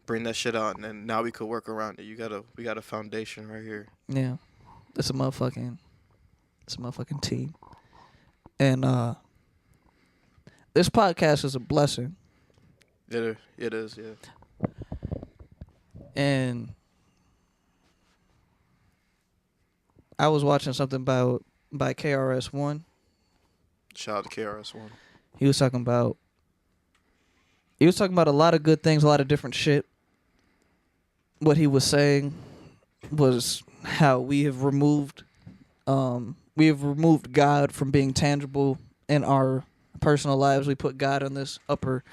bring that shit out, and then now we could work around it. We got a foundation right here. Yeah. It's a motherfucking team. And this podcast is a blessing. It is, yeah. And I was watching something by KRS-One. Shout out to KRS-One. He was talking about a lot of good things, a lot of different shit. What he was saying was how we have removed God from being tangible in our personal lives. We put God in this upper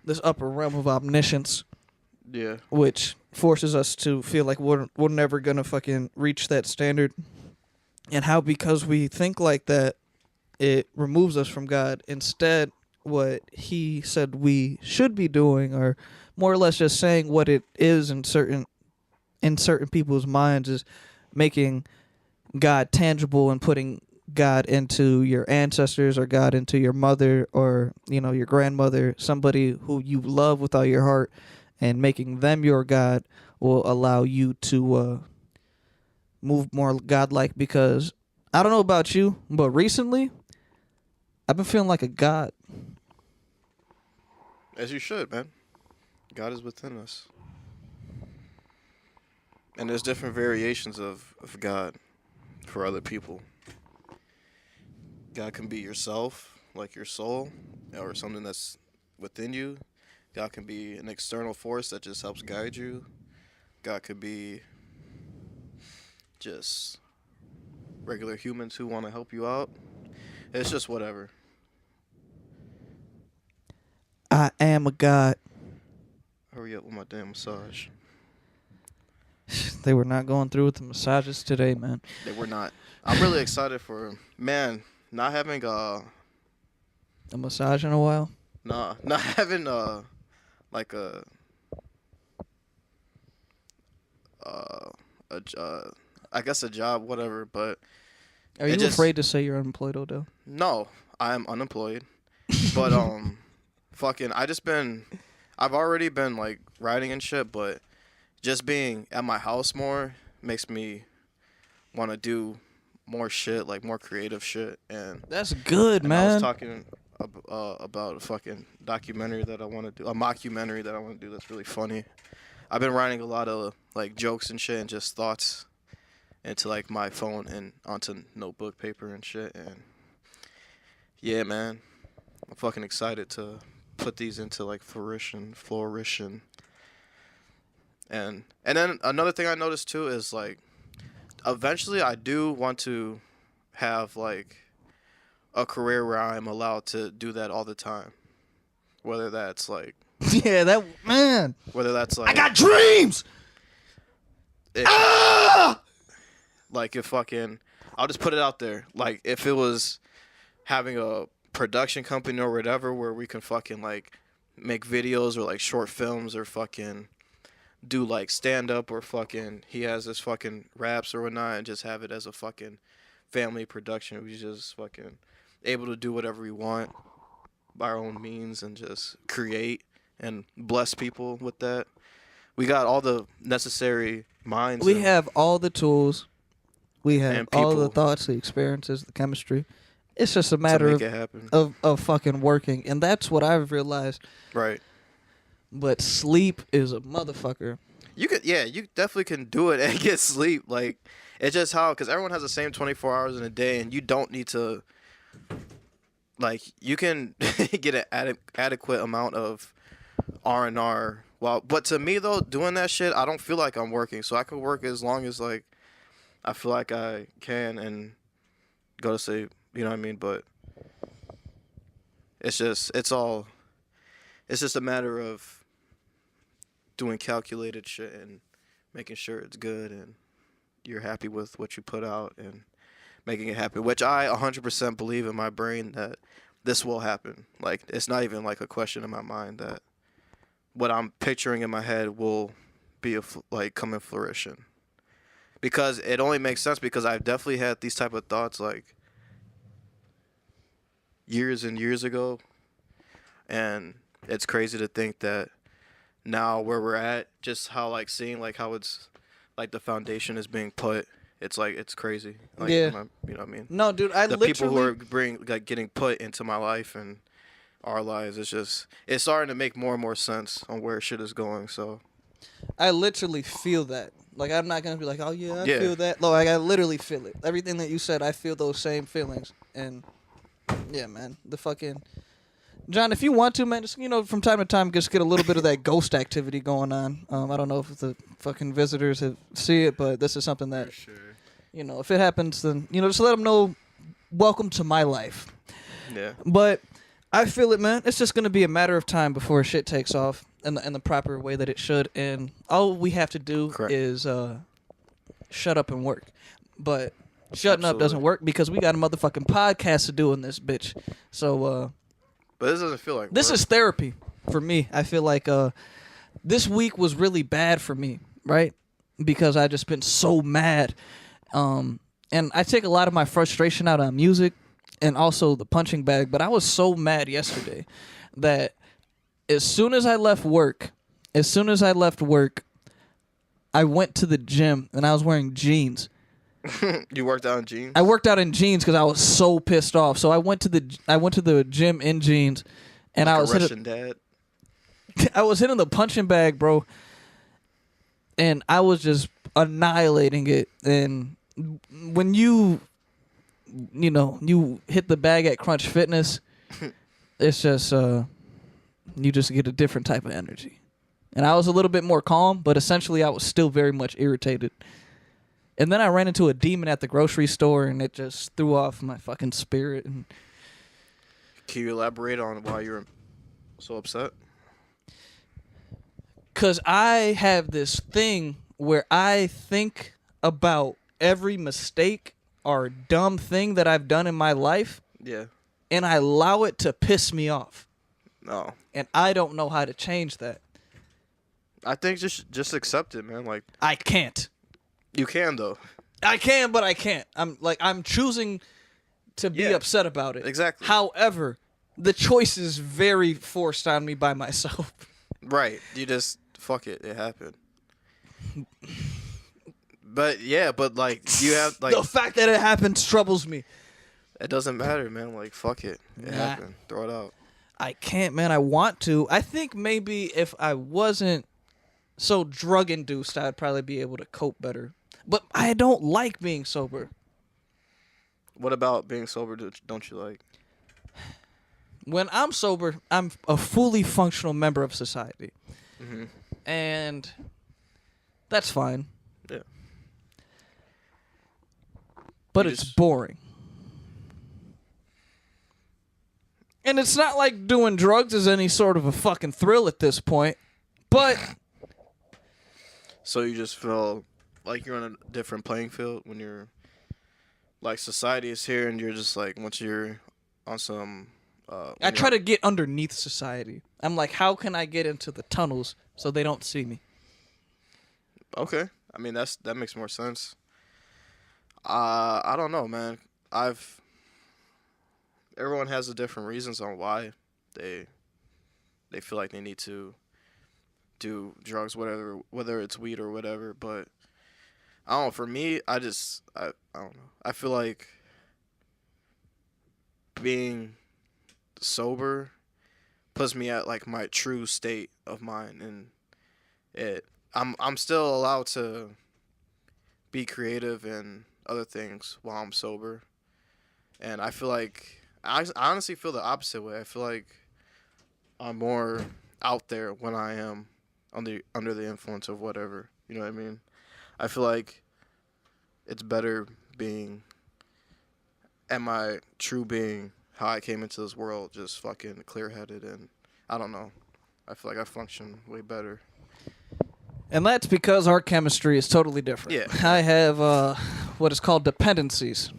realm of omniscience, Yeah. which forces us to feel like we're never gonna fucking reach that standard. And how because we think like that, it removes us from God. Instead, what he said we should be doing, or more or less just saying what it is in certain people's minds, is making God tangible and putting God into your ancestors, or God into your mother, or, you know, your grandmother, somebody who you love with all your heart, and making them your God will allow you to move more godlike. Because I don't know about you, but recently I've been feeling like a god. As you should, man. God is within us. And there's different variations of God for other people. God can be yourself, like your soul, or something that's within you. God can be an external force that just helps guide you. God could be just regular humans who want to help you out. It's just whatever. I am a god. Hurry up with my damn massage. They were not going through with the massages today, man. They were not. I'm really excited for, man, not having A massage in a while. not having like I guess a job, whatever, but Are it you just- afraid to say you're unemployed, Odell? no, I'm unemployed. But fucking I've already been like writing and shit, but just being at my house more makes me want to do more shit, like more creative shit. And That's good, I man. was talking about a fucking documentary that I want to do, a mockumentary that I want to do that's really funny. I've been writing a lot of like jokes and shit and just thoughts into like my phone and onto notebook paper and shit. And yeah, man, I'm fucking excited to put these into like fruition. And then another thing I noticed too is like eventually I do want to have like a career where I'm allowed to do that all the time. Whether that's like Yeah, that man. I got dreams. Like if fucking I'll just put it out there. Like if it was having a production company or whatever where we can fucking like make videos or like short films or fucking do like stand up or fucking he has this fucking raps or whatnot and just have it as a fucking family production. We just fucking able to do whatever we want by our own means and just create and bless people with that. We got all the necessary minds. We have all the tools. We have And all the people. thoughts, the experiences, the chemistry. It's just a matter to of, make it happen. of fucking working. And that's what I've realized. Right. But sleep is a motherfucker. You definitely can do it and get sleep. Like, it's just how, because everyone has the same 24 hours in a day, and you don't need to, like, you can get an adequate amount of R&R. Well, but to me, though, doing that shit, I don't feel like I'm working. So I could work as long as, like, I feel like I can and go to sleep. You know what I mean? But it's just a matter of doing calculated shit and making sure it's good and you're happy with what you put out and making it happen, which I 100% believe in my brain that this will happen. Like, it's not even like a question in my mind that what I'm picturing in my head will be come in fruition. Because it only makes sense because I've definitely had these type of thoughts like years and years ago. And it's crazy to think that now where we're at, just how like seeing like how it's like the foundation is being put, it's like it's crazy. Like, Yeah. you know what I mean? No, dude, I The literally... people who are getting put into my life and our lives, it's starting to make more and more sense on where shit is going. So I literally feel that. Like, I'm not going to be like, oh, yeah, I Yeah. feel that. No, like, I literally feel it. Everything that you said, I feel those same feelings. And, yeah, man, the fucking... John, if you want to, man, just, from time to time, just get a little bit of that ghost activity going on. I don't know if the fucking visitors have see it, but this is something that, For sure. if it happens, then, just let them know, welcome to my life. yeah, But I feel it, man. It's just going to be a matter of time before shit takes off in the proper way that it should. And all we have to do Correct. is shut up and work. But shutting up doesn't Absolutely. work because we got a motherfucking podcast to do in this bitch. So but this doesn't feel like this work. is therapy for me. I feel like this week was really bad for me, right? Because I just been so mad. And I take a lot of my frustration out on music and also the punching bag. But I was so mad yesterday that as soon as I left work, I went to the gym and I was wearing jeans. You worked out in jeans. I worked out in jeans because I was so pissed off. So I went to the gym in jeans, and Like I a was Russian dad. I was hitting the punching bag, bro, and I was just annihilating it. And when you hit the bag at Crunch Fitness, it's just you just get a different type of energy. And I was a little bit more calm, but essentially I was still very much irritated. And then I ran into a demon at the grocery store, and it just threw off my fucking spirit. And Can you elaborate on why you're so upset? because I have this thing where I think about every mistake or dumb thing that I've done in my life, Yeah. and I allow it to piss me off. No. And I don't know how to change that. I think just accept it, man. Like, I can't. you can though. I can, but I can't. I'm choosing to be Yeah. upset about it. Exactly. However, the choice is very forced on me by myself. Right. You just fuck it. It happened. But yeah, but like you have like The fact that it happens troubles me. it doesn't matter, man. Like fuck it. It Nah. happened. Throw it out. I can't, man. I want to. I think maybe if I wasn't so drug induced, I'd probably be able to cope better. But I don't like being sober. What about being sober? Don't you like? When I'm sober, I'm a fully functional member of society. Mm-hmm. And that's fine. Yeah. But You it's just- boring. And it's not like doing drugs is any sort of a fucking thrill at this point. But So you just feel like you're on a different playing field when you're like society is here and you're just like once you're on some. I try to get underneath society. I'm like, how can I get into the tunnels so they don't see me? Okay, I mean that makes more sense. I don't know, man. Everyone has the different reasons on why they feel like they need to do drugs, whether it's weed or whatever. But I don't know. For me, I don't know. I feel like being sober puts me at like my true state of mind, and I'm still allowed to be creative and other things while I'm sober. And I feel like I honestly feel the opposite way. I feel like I'm more out there when I am under the influence of whatever. You know what I mean? I feel like it's better being at my true being, how I came into this world, just fucking clear-headed, and I don't know. I feel like I function way better. And that's because our chemistry is totally different. Yeah. I have what is called dependencies.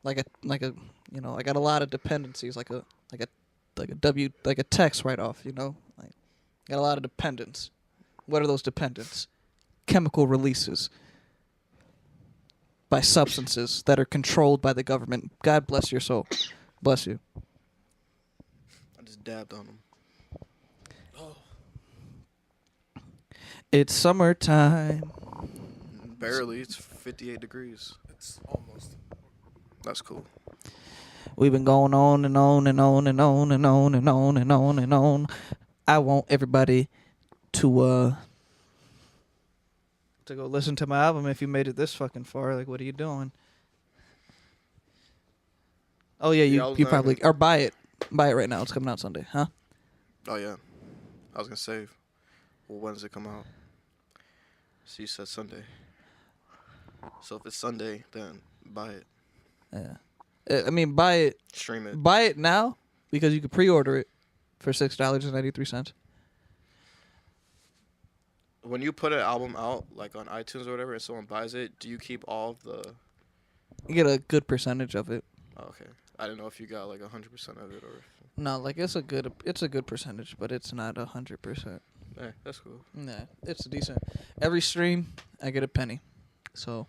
Like a I got a lot of dependencies, like a text right off, Like got a lot of dependence. What are those dependents? Chemical releases by substances that are controlled by the government. God bless your soul. Bless you. I just dabbed on them. It's summertime. Barely. It's 58 degrees. It's almost. That's cool. We've been going on and on and on and on and on and on and on and on. I want everybody to go listen to my album if you made it this fucking far. Like, what are you doing? Oh yeah, Yeah, I was you gonna- probably or buy it. Buy it right now. It's coming out Sunday, huh? Oh, yeah. I was going to say, well, when does it come out? So you said Sunday. So if it's Sunday, then buy it. Yeah. I mean, buy it. Stream it. Buy it now because you can pre-order it for $6.93. When you put an album out, like on iTunes or whatever, and someone buys it, do you keep all of the... You get a good percentage of it. Oh, okay. I didn't know if you got like 100% of it or... No, like it's a good percentage, but it's not 100%. Yeah, that's cool. Nah, it's decent. Every stream, I get a penny. So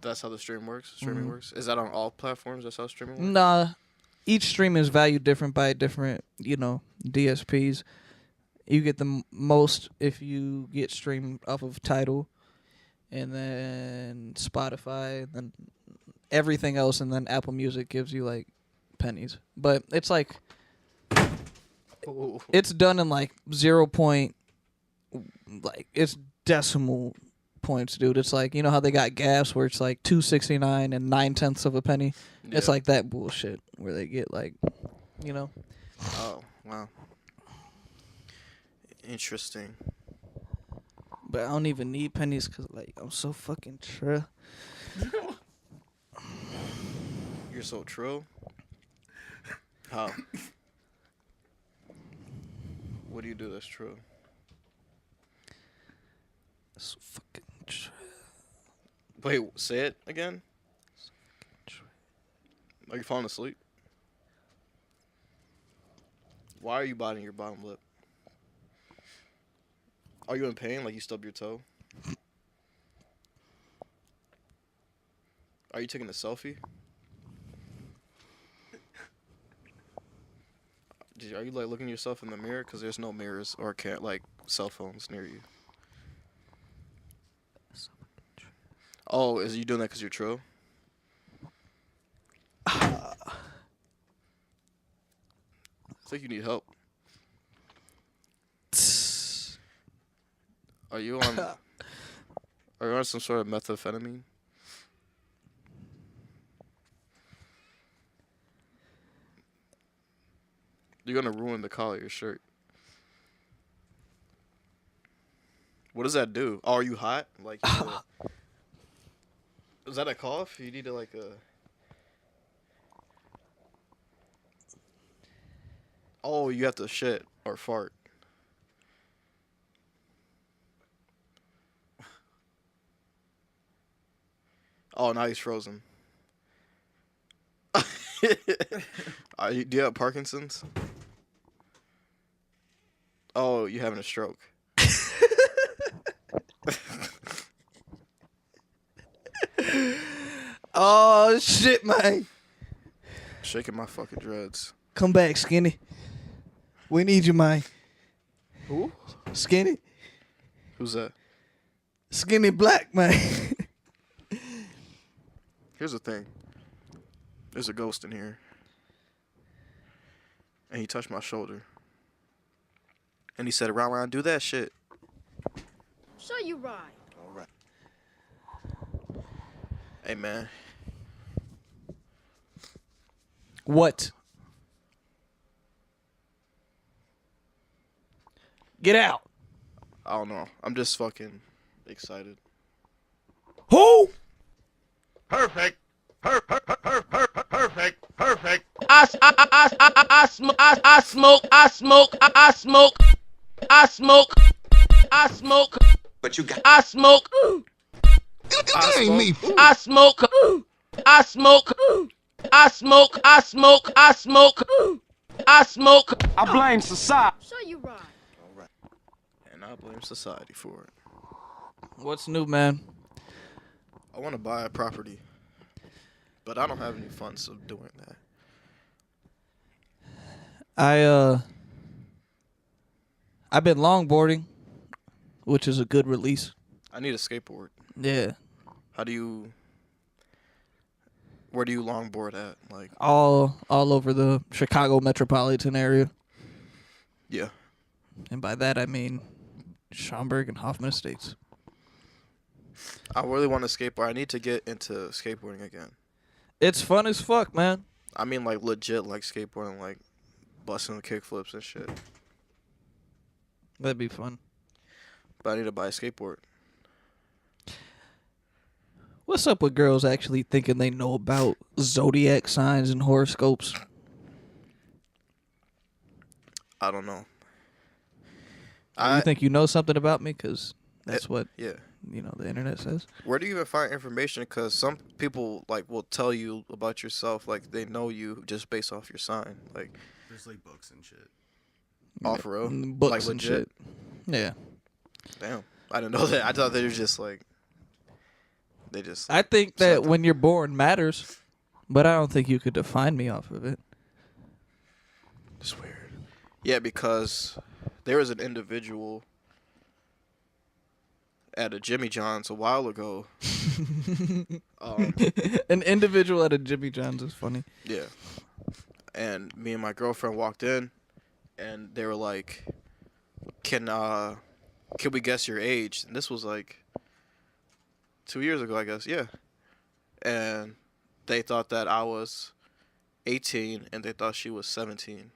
That's how the stream works? Streaming works? Is that on all platforms? That's how streaming works? nah, each stream is valued different by different, DSPs. You get the most if you get streamed off of Tidal, and then Spotify, and then everything else, and then Apple Music gives you like pennies. But it's like Ooh. it's done in like 0. It's decimal points, dude. It's like, how they got gas where it's like 2.69 and 9/10 of a penny. It's Yeah. like that bullshit where they get like, Oh, wow. Interesting. But I don't even need pennies because, like, I'm so fucking trill. You're so trill. How? What do you do that's true? So fucking trill. Wait, say it again. Are you falling asleep? Why are you biting your bottom lip? Are you in pain? Like you stubbed your toe? Are you taking a selfie? Are you like looking at yourself in the mirror? Because there's no mirrors or can't like cell phones near you. Oh, is you doing that because you're true? I think you need help. Are you on? Are you on some sort of methamphetamine? You're gonna ruin the collar of your shirt. What does that do? Oh, are you hot? Like, is that a cough? You need to like a. Oh, you have to shit or fart. Oh, now he's frozen. Do you have Parkinson's? Oh, you having a stroke. Oh, shit, man. Shaking my fucking dreads. Come back, Skinny. We need you, man. Who? Skinny? Who's that? Skinny Black, man. Here's the thing. There's a ghost in here. And he touched my shoulder. And he said, "Round, do that shit." So you right. All right. Hey, man. What? Get out. I don't know. I'm just fucking excited. Who? Perfect. Perfect. I smoke. But you got I smoke. that ain't me. I smoke. I smoke. I smoke. I smoke. I smoke. I smoke. I blame society. So you right. And I blame society for it. What's new, man? I want to buy a property. But I don't have any funds of doing that. I've been longboarding, which is a good release. I need a skateboard. Yeah. Where do you longboard at? Like, All over the Chicago metropolitan area. yeah. And by that I mean Schaumburg and Hoffman Estates. I really want to skateboard. I need to get into skateboarding again. It's fun as fuck, man. I mean, like, legit, like, skateboarding, like, busting the kickflips and shit. That'd be fun. But I need to buy a skateboard. What's up with girls actually thinking they know about zodiac signs and horoscopes? I don't know. You think you know something about me? Because that's what, Yeah. the internet says. Where do you even find information? Because some people, like, will tell you about yourself, like, they know you just based off your sign. Like, There's like books and shit. off road. Books Like, and legit. shit. Yeah. Damn. I didn't know that. I thought they were just, like, they just. I think that something. when you're born matters, but I don't think you could define me off of it. It's weird. Yeah, because there was an individual at a Jimmy John's a while ago. An individual at a Jimmy John's is funny. Yeah. And me and my girlfriend walked in, and they were like, can we guess your age? And this was like 2 years ago, I guess. Yeah. And they thought that I was 18, and they thought she was 17.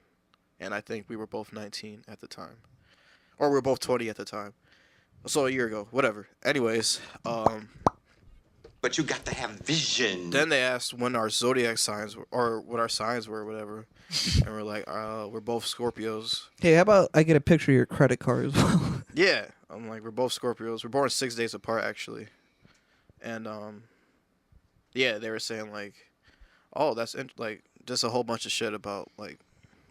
And I think we were both 19 at the time. Or we were both 20 at the time. So a year ago, whatever. Anyways, But you got to have vision. then they asked when our zodiac signs were, or what our signs were, whatever, and we're like, we're both Scorpios. Hey, how about I get a picture of your credit card as well? Yeah, I'm like, we're both Scorpios. We're born 6 days apart, actually. And yeah, they were saying like, oh, that's like just a whole bunch of shit about like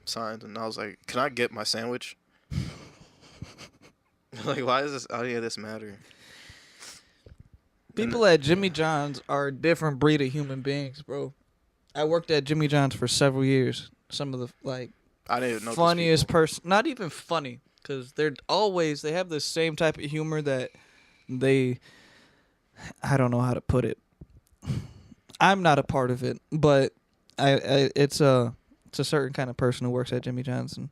signs, and I was like, can I get my sandwich? Like, why does any of this matter? People at Jimmy John's are a different breed of human beings, bro. I worked at Jimmy John's for several years. Some of the like I didn't know funniest person, not even funny, because they have the same type of humor that I don't know how to put it. I'm not a part of it, but it's a certain kind of person who works at Jimmy John's. And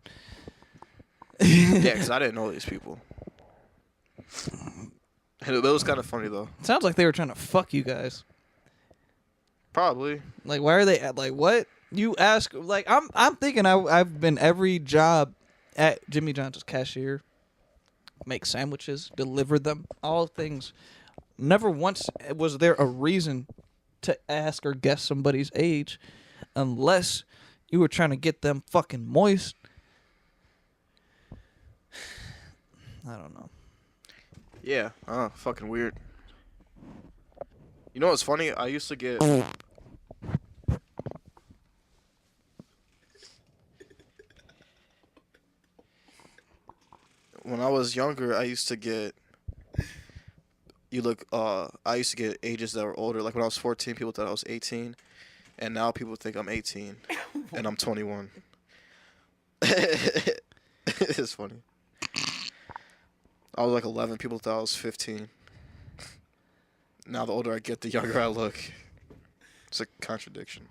Yeah, because I didn't know these people. It was kind of funny though. Sounds like they were trying to fuck you guys. Probably. Like, why are they at, like, what? You ask, like, I'm thinking I've been every job at Jimmy John's as cashier, make sandwiches, deliver them, all things. Never once was there a reason to ask or guess somebody's age unless you were trying to get them fucking moist. I don't know. Yeah. Fucking weird. You know what's funny? I used to get. When I was younger, I used to get. I used to get ages that were older. Like when I was 14, people thought I was 18, and now people think I'm 18, and I'm 21. It's funny. I was like 11. People thought I was 15. Now the older I get, the younger I look. It's a contradiction.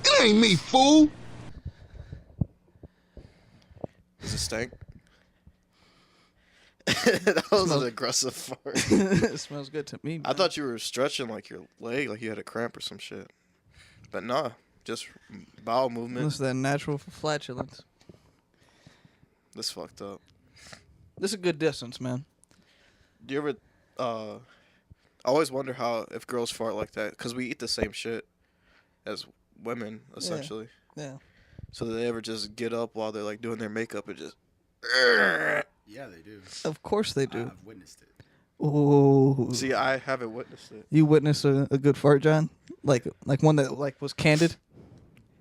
It ain't me, fool. Does it stink? That was an aggressive fart. It smells good to me, man. I thought you were stretching like your leg, like you had a cramp or some shit. But nah, just bowel movement. This is that natural flatulence. This fucked up. This is a good distance, man. Do you ever, I always wonder if girls fart like that, because we eat the same shit as women, essentially. Yeah. So do they ever just get up while they're like doing their makeup and just... Yeah, they do. Of course they do. I've witnessed it. Oh. See, I haven't witnessed it. You witnessed a good fart, John? Like one that like was candid?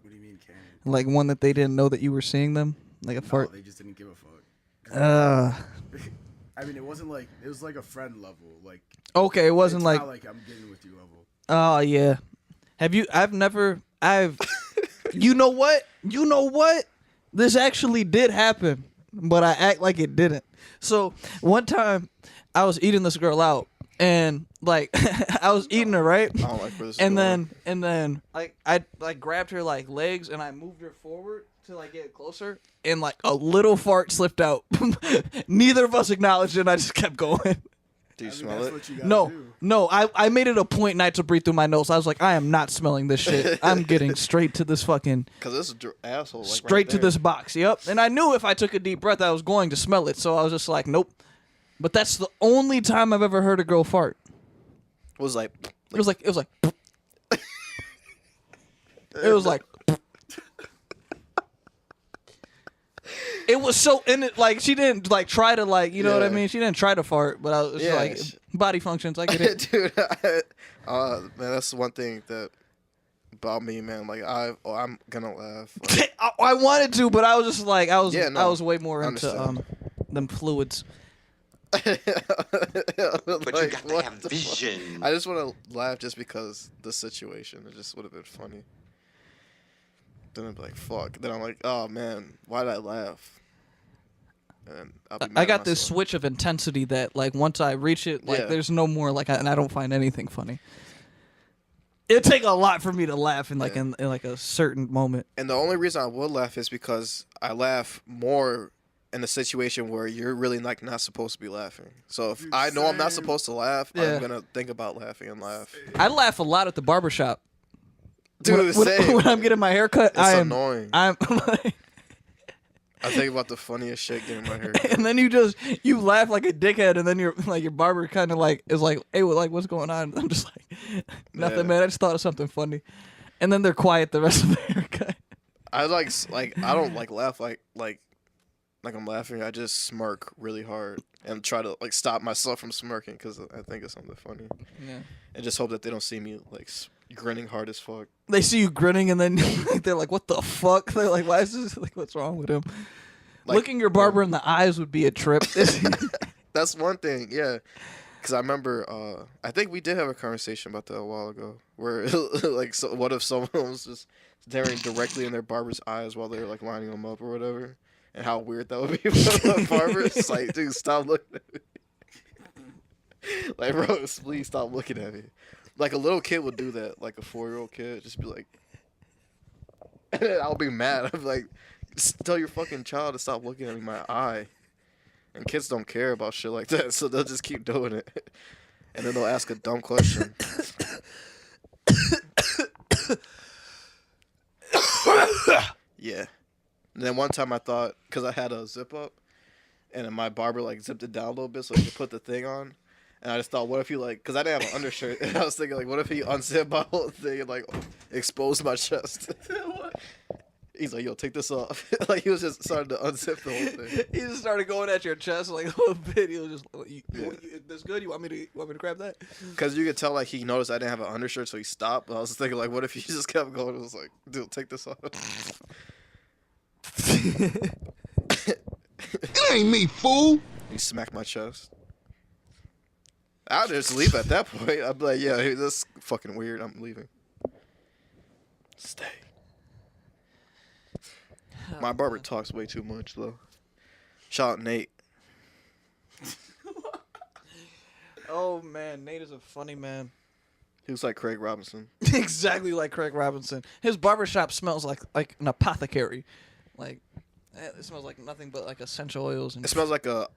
What do you mean, candid? Like one that they didn't know that you were seeing them? Like a fart? No, they just didn't give a fuck. I mean, it wasn't like it was like a friend level. Like okay, it wasn't it's like not like I'm getting with you level. oh yeah. You know what? This actually did happen, but I act like it didn't. So one time I was eating this girl out and like I was eating her, right? I don't like where this is And going. then like I like grabbed her like legs and I moved her forward to like get closer and like a little fart slipped out. Neither of us acknowledged it and I just kept going. Do you I mean, smell that's it? what you gotta No, do. no, I made it a point not to breathe through my nose. I was like, I am not smelling this shit. I'm getting straight to this fucking Because this is asshole. Like, straight right to there. this box. Yep. And I knew if I took a deep breath, I was going to smell it. So I was just like, nope. But that's the only time I've ever heard a girl fart. It was like... It was like it was like it was so in it, like she didn't like try to like, you know what I Yeah. mean? She didn't try to fart, but I was just Yeah, like body functions, I get it. Dude, man, that's one thing that about me, man. Like I'm gonna laugh. Like, I wanted to, but I was just like I Yeah, no, was way more I into understand. them fluids. But you like, got to what have the fuck? vision. I just want to laugh just because the situation. It just would have been funny. Then I'd be like, fuck. Then I'm like, oh man, why did I laugh? And I'll be mad I at got this myself. switch of intensity that like once I reach it, like Yeah. there's no more like and I don't find anything funny. It'd take a lot for me to laugh in like Yeah. in like a certain moment. And the only reason I would laugh is because I laugh more in a situation where you're really like not supposed to be laughing. So if Dude, I know I'm not same. supposed to laugh, Yeah. I'm gonna think about laughing and laugh. I laugh a lot at the barbershop. Dude, when same. I'm getting my hair cut, It's I am annoying. I'm like, I think about the funniest shit getting my hair cut. And then you laugh like a dickhead, and then your barber kind of like is like, hey, what's going on? And I'm just like, nothing, Yeah. man. I just thought of something funny, and then they're quiet the rest of the haircut. I I don't like laugh like I'm laughing. I just smirk really hard and try to like stop myself from smirking because I think it's something funny. Yeah. And just hope that they don't see me like grinning hard as fuck. They see you grinning, and then they're like, what the fuck? They're like, why is this? Like, what's wrong with him? Like, Looking your barber in the eyes would be a trip. That's one thing, yeah. Because I remember, I think we did have a conversation about that a while ago. Where, like, so what if someone was just staring directly in their barber's eyes while they're, like, lining them up or whatever? And how weird that would be for the barber. It's like, dude, stop looking at me. Like, bro, please stop looking at me. Like, a little kid would do that. Like, a 4-year-old kid. Just be like... And then I'll be mad. I'm like, just tell your fucking child to stop looking at me in my eye. And kids don't care about shit like that, so they'll just keep doing it. And then they'll ask a dumb question. Yeah. And then one time I thought, because I had a zip up, and then my barber like zipped it down a little bit so he could put the thing on. And I just thought, what if he like, because I didn't have an undershirt, and I was thinking like, what if he unzipped my whole thing and like exposed my chest? He's like, yo, take this off. Like he was just starting to unzip the whole thing. He just started going at your chest like a little bit. He was just, that's good. You want me to grab that? Because you could tell like he noticed I didn't have an undershirt, so he stopped. I was thinking like, what if he just kept going? I was like, dude, take this off. It ain't me, fool. He smacked my chest. I'll just leave at that point. I'd be like, yeah, hey, that's fucking weird. I'm leaving. Stay. My barber talks way too much, though. Shout out Nate. Oh, man. Nate is a funny man. He was like Craig Robinson. Exactly like Craig Robinson. His barbershop smells like an apothecary. Like, it smells like nothing but like essential oils. And It smells like a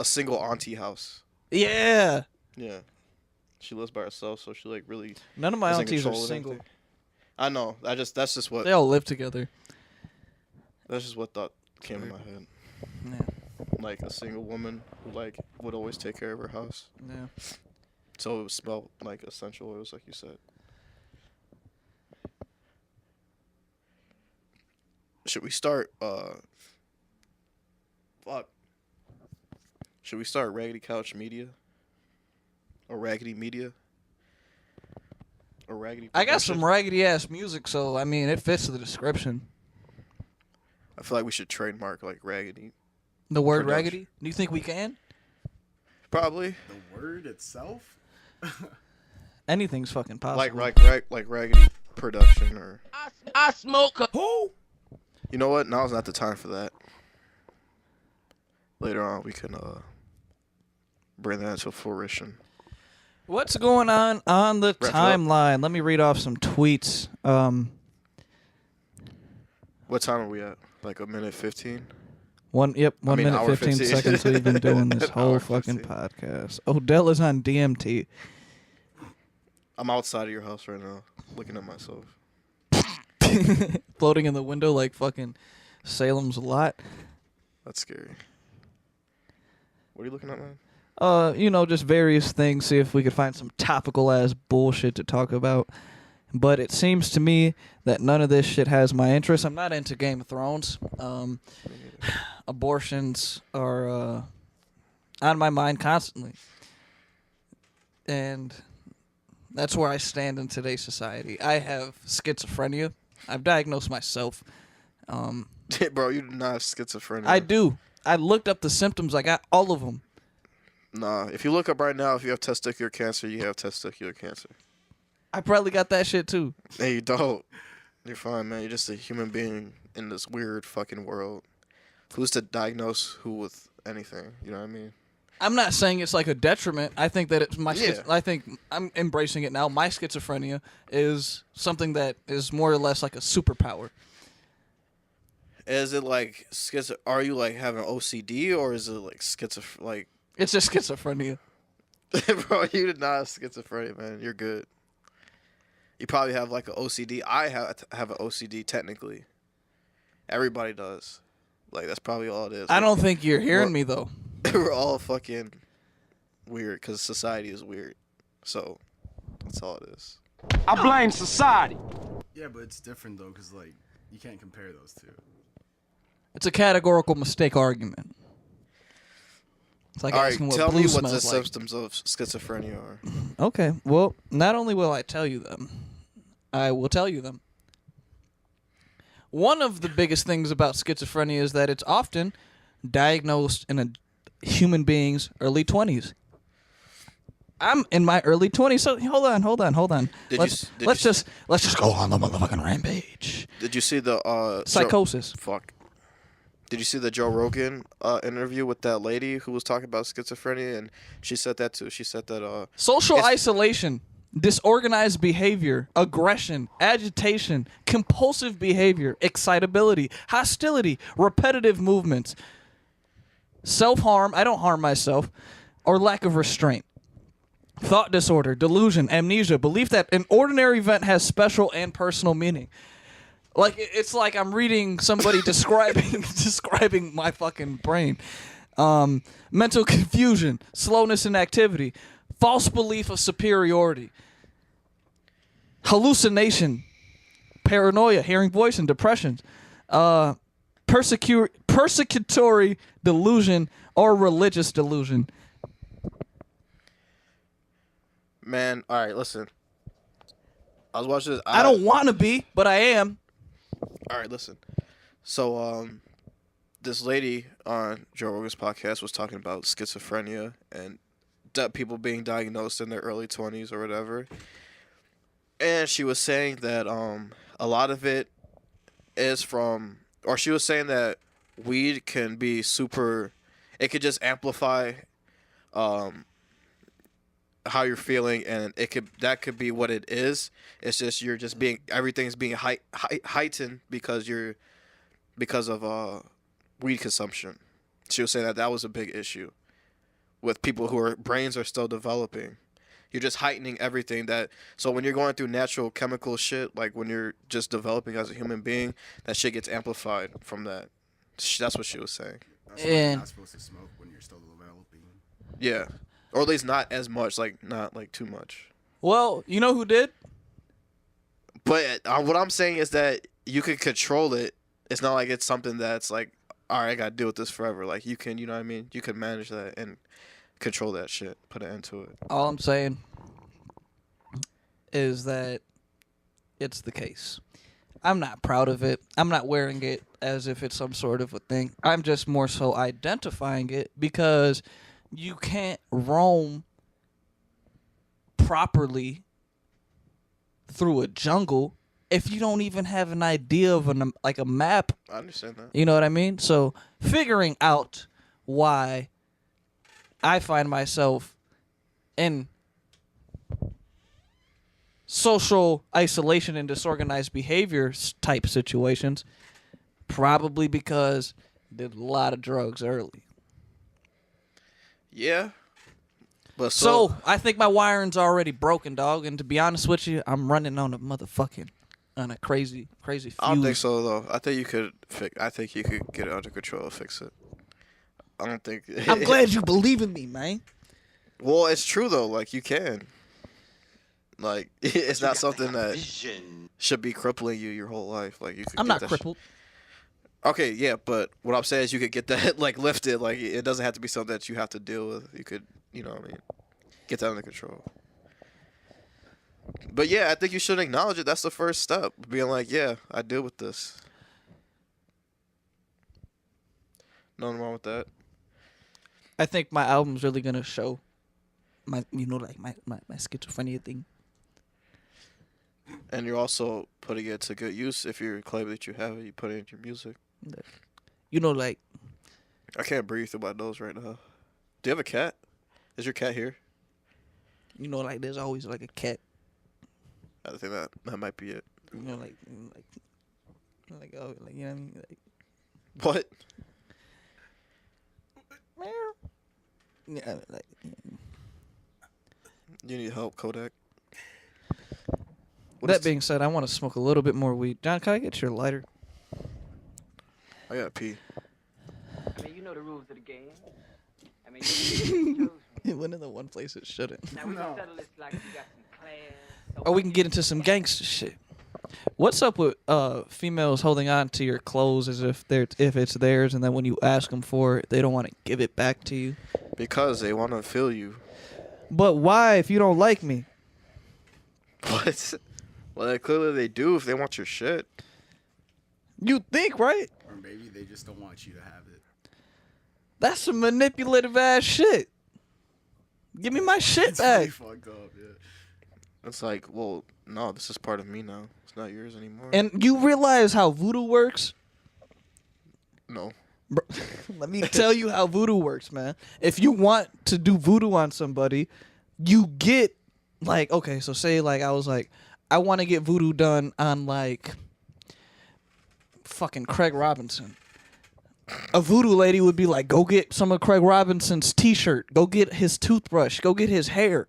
single auntie house. Yeah. Yeah. She lives by herself, so she like really. None of my is in aunties are control of single. everything. I know. That's just what. They all live together. That's just what thought came to my head. Yeah. Like a single woman who like would always take care of her house. Yeah. So it would smell like essential oils, like you said. Should we start? Fuck. Should we start Raggedy Couch Media? Or Raggedy Media? Or Raggedy? I got some Production? raggedy ass music, so I mean it fits the description. I feel like we should trademark like Raggedy. The word Production. raggedy? Do you think we can? Probably. The word itself? Anything's fucking possible. Like Raggedy Production or. I smoke a Who? You know what? Now's not the time for that. Later on, we can bring that to fruition. What's going on the Wrap it up. timeline? Let me read off some tweets. What time are we at? Like a minute 15? One minute hour 15 15. seconds we've been doing this An whole hour fucking 15. podcast. Odell is on DMT. I'm outside of your house right now, looking at myself. Floating in the window like fucking Salem's Lot. That's scary. What are you looking at, man? Just various things, see if we could find some topical ass bullshit to talk about. But it seems to me that none of this shit has my interest. I'm not into Game of Thrones. Abortions are on my mind constantly. And that's where I stand in today's society. I have schizophrenia. I've diagnosed myself. Bro, you do not have schizophrenia. I do. I looked up the symptoms. I got all of them. Nah, if you look up right now, if you have testicular cancer, you have testicular cancer. I probably got that shit too. Hey, you don't. You're fine, man. You're just a human being in this weird fucking world. Who's to diagnose who with anything? You know what I mean? I'm not saying it's like a detriment. I think that it's my. Yeah. I think I'm embracing it now. My schizophrenia is something that is more or less like a superpower. Is it like Are you like having OCD or is it like like? It's just schizophrenia. Bro, you did not have schizophrenia, man. You're good. You probably have like an OCD. I have an OCD technically, Everybody does. Like, that's probably all it is. I don't think you're hearing me, though. We're all fucking weird because society is weird. So, that's all it is. I blame society. Yeah, but it's different though, cause like you can't compare those two. It's a categorical mistake argument. It's like All right, asking what tell blue me what the smells like. symptoms of schizophrenia are. Okay, well, not only will I tell you them, I will tell you them. One of the biggest things about schizophrenia is that it's often diagnosed in a human being's early 20s. I'm in my early 20s, so hold on. Let's just go on the motherfucking rampage. Did you see the Psychosis. Did you see the Joe Rogan interview with that lady who was talking about schizophrenia, and she said that too. She said that Social isolation, disorganized behavior, aggression, agitation, compulsive behavior, excitability, hostility, repetitive movements, self-harm, I don't harm myself, or lack of restraint. Thought disorder, delusion, amnesia, belief that an ordinary event has special and personal meaning. Like, it's like I'm reading somebody describing my fucking brain. Mental confusion, slowness in activity, false belief of superiority, hallucination, paranoia, hearing voice, and depression, persecutory delusion, or religious delusion. man. All right, listen. I was watching this. I don't want to be, but I am. All right, listen. So, this lady on Joe Rogan's podcast was talking about schizophrenia and people being diagnosed in their early 20s or whatever. And she was saying that a lot of it is from, or she was saying that weed can be super, it could just amplify how you're feeling, and that could be what it is. It's just you're just being, everything's being heightened because of weed consumption. She was saying that was a big issue with people who brains are still developing. You're just heightening everything so when you're going through natural chemical shit, like when you're just developing as a human being, that shit gets amplified from that. That's what she was saying. That's why you're not supposed to smoke when you're still developing. Yeah. Or at least not as much, like not like too much. Well, you know who did? But what I'm saying is that you can control it. It's not like it's something that's like, all right, I gotta deal with this forever. Like you can, you know what I mean? You can manage that and control that shit. Put an end to it. All I'm saying is that it's the case. I'm not proud of it. I'm not wearing it as if it's some sort of a thing. I'm just more so identifying it because you can't roam properly through a jungle if you don't even have an idea of a map. I understand that. You know what I mean? So figuring out why I find myself in social isolation and disorganized behavior type situations, probably because did a lot of drugs early. Yeah. But so I think my wiring's already broken, dog. And to be honest with you, I'm running on a crazy fuse. I don't think so though. I think you could get it under control and fix it. I don't think. I'm glad you believe in me, man. Well, it's true though. Like you can. Like it's not something that should be crippling you your whole life. Like you could. I'm not crippled. Okay, yeah, but what I'm saying is you could get that like lifted. Like it doesn't have to be something that you have to deal with. You could, you know what I mean, get that under control. But yeah, I think you should acknowledge it. That's the first step. Being like, yeah, I deal with this. Nothing wrong with that. I think my album's really gonna show my schizophrenia thing. And you're also putting it to good use. If you claim that you have it, you put it in your music. I can't breathe through my nose right now. Do you have a cat? Is your cat here? There's always like a cat. I think that might be it. You know what I mean? What? Yeah, You need help, Kodak. That being said, I want to smoke a little bit more weed. John, can I get your lighter? I gotta pee. I mean, you know the rules of the game. I mean, you just chose me. It went in the one place it shouldn't. Now we can settle this like you got some class. So Or we can get into some gangster shit. What's up with females holding on to your clothes as if it's theirs, and then when you ask them for it, they don't want to give it back to you? Because they want to feel you. But why if you don't like me? What? Well, clearly they do if they want your shit. You think, right? Or maybe they just don't want you to have it. That's some manipulative ass shit. Give me my shit It's back. really fucked up, yeah. It's like, well, no, this is part of me now. It's not yours anymore. And you realize how voodoo works? No. Bro, let me tell you how voodoo works, man. If you want to do voodoo on somebody, you get like, okay, so say like I was like, I want to get voodoo done on like fucking Craig Robinson. A voodoo lady would be like, go get some of Craig Robinson's t-shirt, go get his toothbrush, go get his hair.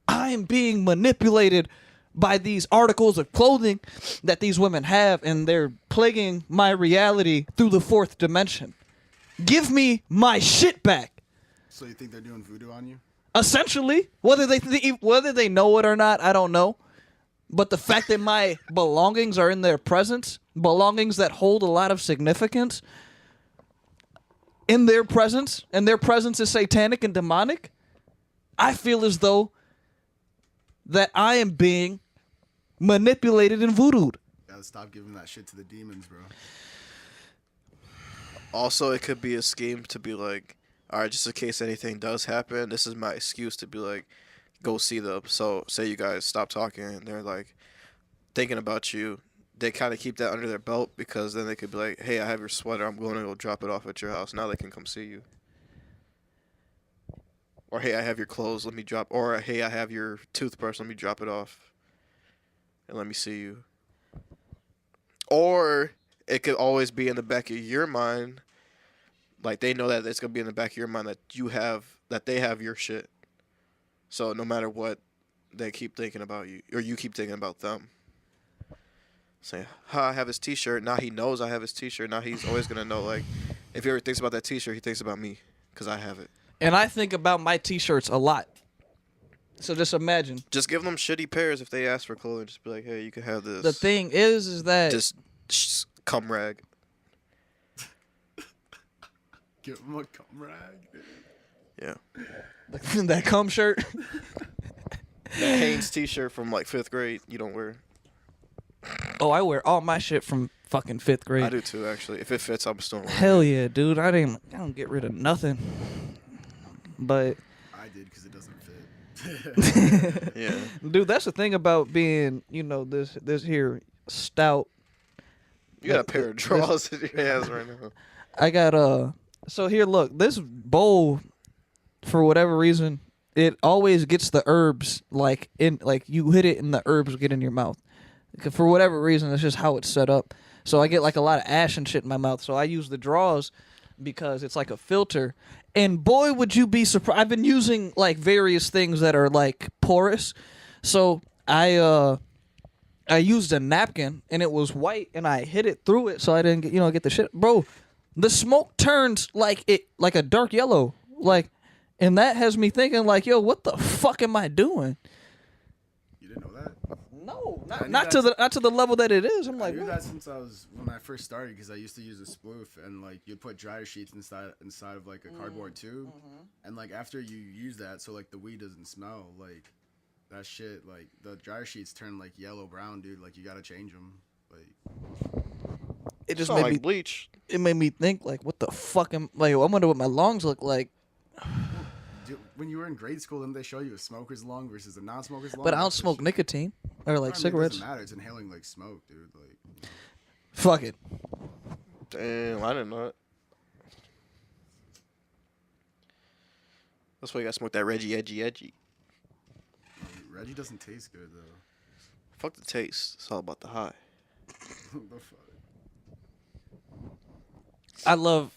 I am being manipulated by these articles of clothing that these women have, and they're plaguing my reality through the fourth dimension. Give me my shit back. So you think they're doing voodoo on you? Essentially, whether they know it or not, I don't know. But the fact that my belongings are in their presence, belongings that hold a lot of significance, in their presence, and their presence is satanic and demonic, I feel as though that I am being manipulated and voodooed. Gotta stop giving that shit to the demons, bro. Also, it could be a scheme to be like, all right, just in case anything does happen, this is my excuse to be like, go see them. So, say you guys stop talking, and they're like thinking about you. They kind of keep that under their belt because then they could be like, hey, I have your sweater. I'm going to go drop it off at your house. Now they can come see you. Or, hey, I have your clothes. Let me drop. Or, hey, I have your toothbrush. Let me drop it off. And let me see you. Or it could always be in the back of your mind. Like, they know that it's going to be in the back of your mind that they have your shit. So, no matter what, they keep thinking about you. Or you keep thinking about them. Say, I have his t-shirt. Now he knows I have his t-shirt. Now he's always going to know, like, if he ever thinks about that t-shirt, he thinks about me because I have it. And I think about my t-shirts a lot. So just imagine. Just give them shitty pairs if they ask for clothing. Just be like, hey, you can have this. The thing is that... Just cum rag. Give them a cum rag, dude. Yeah. that cum shirt. That Hanes t-shirt from, like, 5th grade you don't wear. Oh, I wear all my shit from fucking 5th grade. I do too, actually. If it fits, I'm still wearing it. Hell yeah, dude. I don't get rid of nothing. But I did because it doesn't fit. Yeah. dude, that's the thing about being, this here stout. You got a pair of drawers in your hands right now. I got so here, look, this bowl, for whatever reason, it always gets the herbs like you hit it and the herbs get in your mouth. For whatever reason, that's just how it's set up. So I get like a lot of ash and shit in my mouth. So I use the draws because it's like a filter. And boy, would you be surprised. I've been using like various things that are like porous. So I used a napkin and it was white and I hit it through it so I didn't get the shit. Bro, the smoke turns like a dark yellow. And that has me thinking like, yo, what the fuck am I doing? You didn't know that? No, not to the level that it is. I'm like, I knew what? that since when I first started because I used to use a sploof and like you'd put dryer sheets inside of like a cardboard tube, and like after you use that, so like the weed doesn't smell, like that shit, like the dryer sheets turn like yellow brown, dude. Like you gotta change them. Like It just It's not made me like bleach. It made me think like, what the fuck am like? I wonder what my lungs look like. dude, when you were in grade school, didn't they show you a smoker's lung versus a non-smoker's lung? But I don't smoke nicotine or like cigarettes. It doesn't matter. It's inhaling like smoke, dude. Like. Fuck it. Damn, I didn't know it. That's why you gotta smoke that Reggie edgy. Reggie doesn't taste good though. Fuck the taste. It's all about the high. The fuck? I love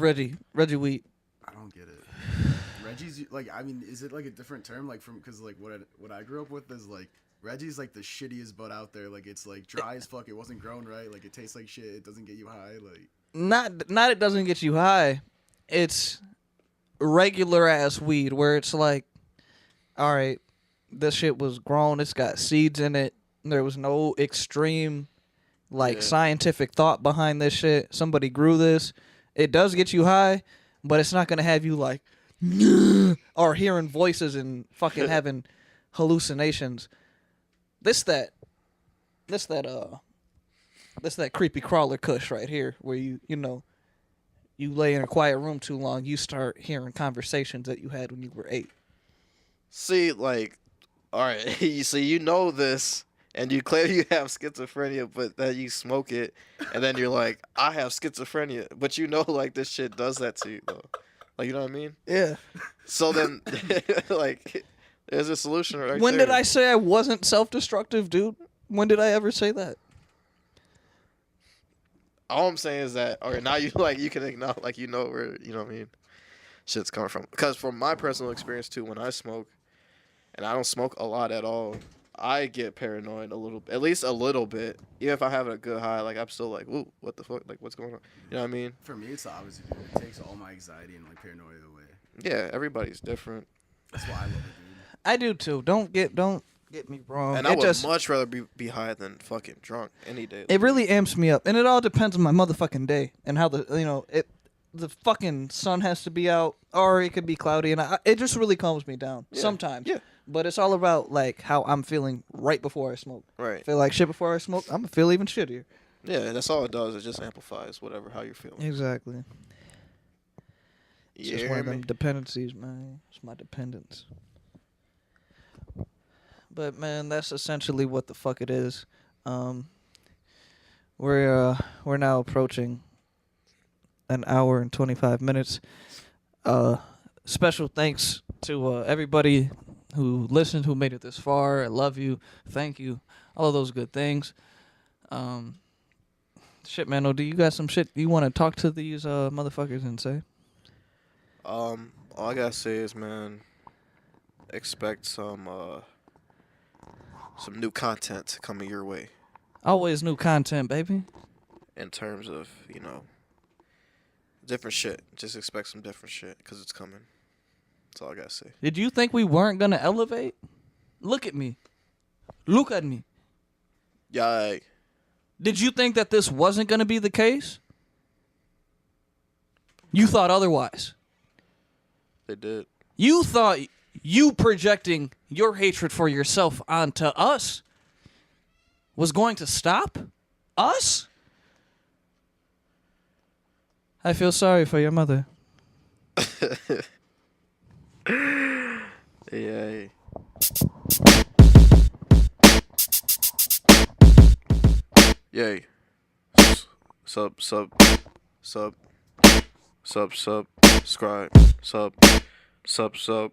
Reggie wheat. I don't get it. Reggie's like, I mean, is it like a different term? Like from because like what I grew up with is like Reggie's like the shittiest bud out there. Like it's like dry as fuck. It wasn't grown right. Like it tastes like shit. It doesn't get you high. Like not it doesn't get you high. It's regular ass weed where it's like, all right, this shit was grown. It's got seeds in it. There was no extreme, like, scientific thought behind this shit. Somebody grew this. It does get you high, but it's not gonna have you like, or hearing voices and fucking having hallucinations. This that creepy crawler kush right here, where you lay in a quiet room too long, you start hearing conversations that you had when you were 8. See, like, all right, you see, you know this, and you claim you have schizophrenia, but then you smoke it, and then you're like, I have schizophrenia, but you know, like, this shit does that to you, though. Like, you know what I mean? Yeah. So then, like, there's a solution right When there. did I say I wasn't self-destructive, dude? When did I ever say that? All I'm saying is that, okay, now you can acknowledge, like, you know where, you know what I mean, shit's coming from. Because from my personal experience, too, when I smoke, and I don't smoke a lot at all, I get paranoid at least a little bit. Even if I have a good high, like, I'm still like, ooh, what the fuck? Like, what's going on? You know what I mean? For me, it's the opposite, dude. It takes all my anxiety and, like, paranoia away. Yeah, everybody's different. That's why I love it, dude. I do, too. Don't get me wrong. And I would much rather be high than fucking drunk any day. It really amps me up. And it all depends on my motherfucking day and how the fucking sun has to be out, or it could be cloudy, and it just really calms me down sometimes. Yeah. But it's all about, like, how I'm feeling right before I smoke. Right. Feel like shit before I smoke, I'm gonna feel even shittier. Yeah, that's all it does. It just amplifies how you're feeling. Exactly. It's Yeah, just one of them dependencies, man. It's my dependence. But, man, that's essentially what the fuck it is. We're now approaching an hour and 25 minutes. Special thanks to everybody who listened, who made it this far. I love you. Thank you. All of those good things. Shit, man. Do you got some shit you want to talk to these motherfuckers and say? All I gotta say is, man, expect some new content coming your way. Always new content, baby. In terms of, different shit. Just expect some different shit, because it's coming. That's all I gotta say. Did you think we weren't gonna elevate? Look at me. Look at me. Yeah. Did you think that this wasn't gonna be the case? You thought otherwise. They did. You thought you projecting your hatred for yourself onto us was going to stop us? I feel sorry for your mother. Yeah. Yay. Subscribe. Subscribe. Subscribe.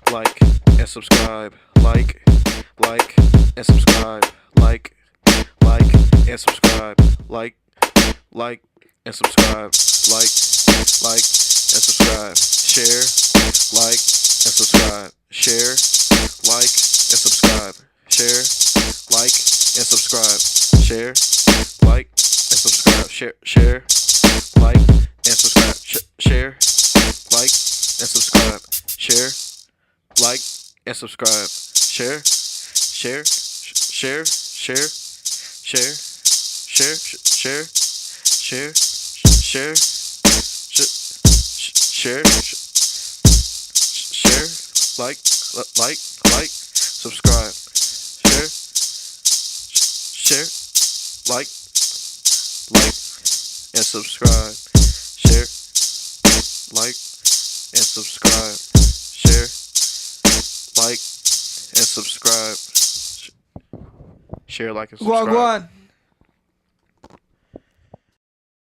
Like and subscribe. Like and subscribe. Like and subscribe. Like and subscribe. Like and subscribe. Share. Like and subscribe. Share. Like and subscribe. Share. Like and subscribe. Share. Like and subscribe. Share. Like and subscribe. Share. Like and subscribe. Share. Like and subscribe. Share. Share. Share. Share. Share. Share. Share. Share. Share. Share. Share. Like. Subscribe. Share. Share. Like. And subscribe. Share. Like and subscribe. Share. Like and subscribe. Share, like, and subscribe. Go on.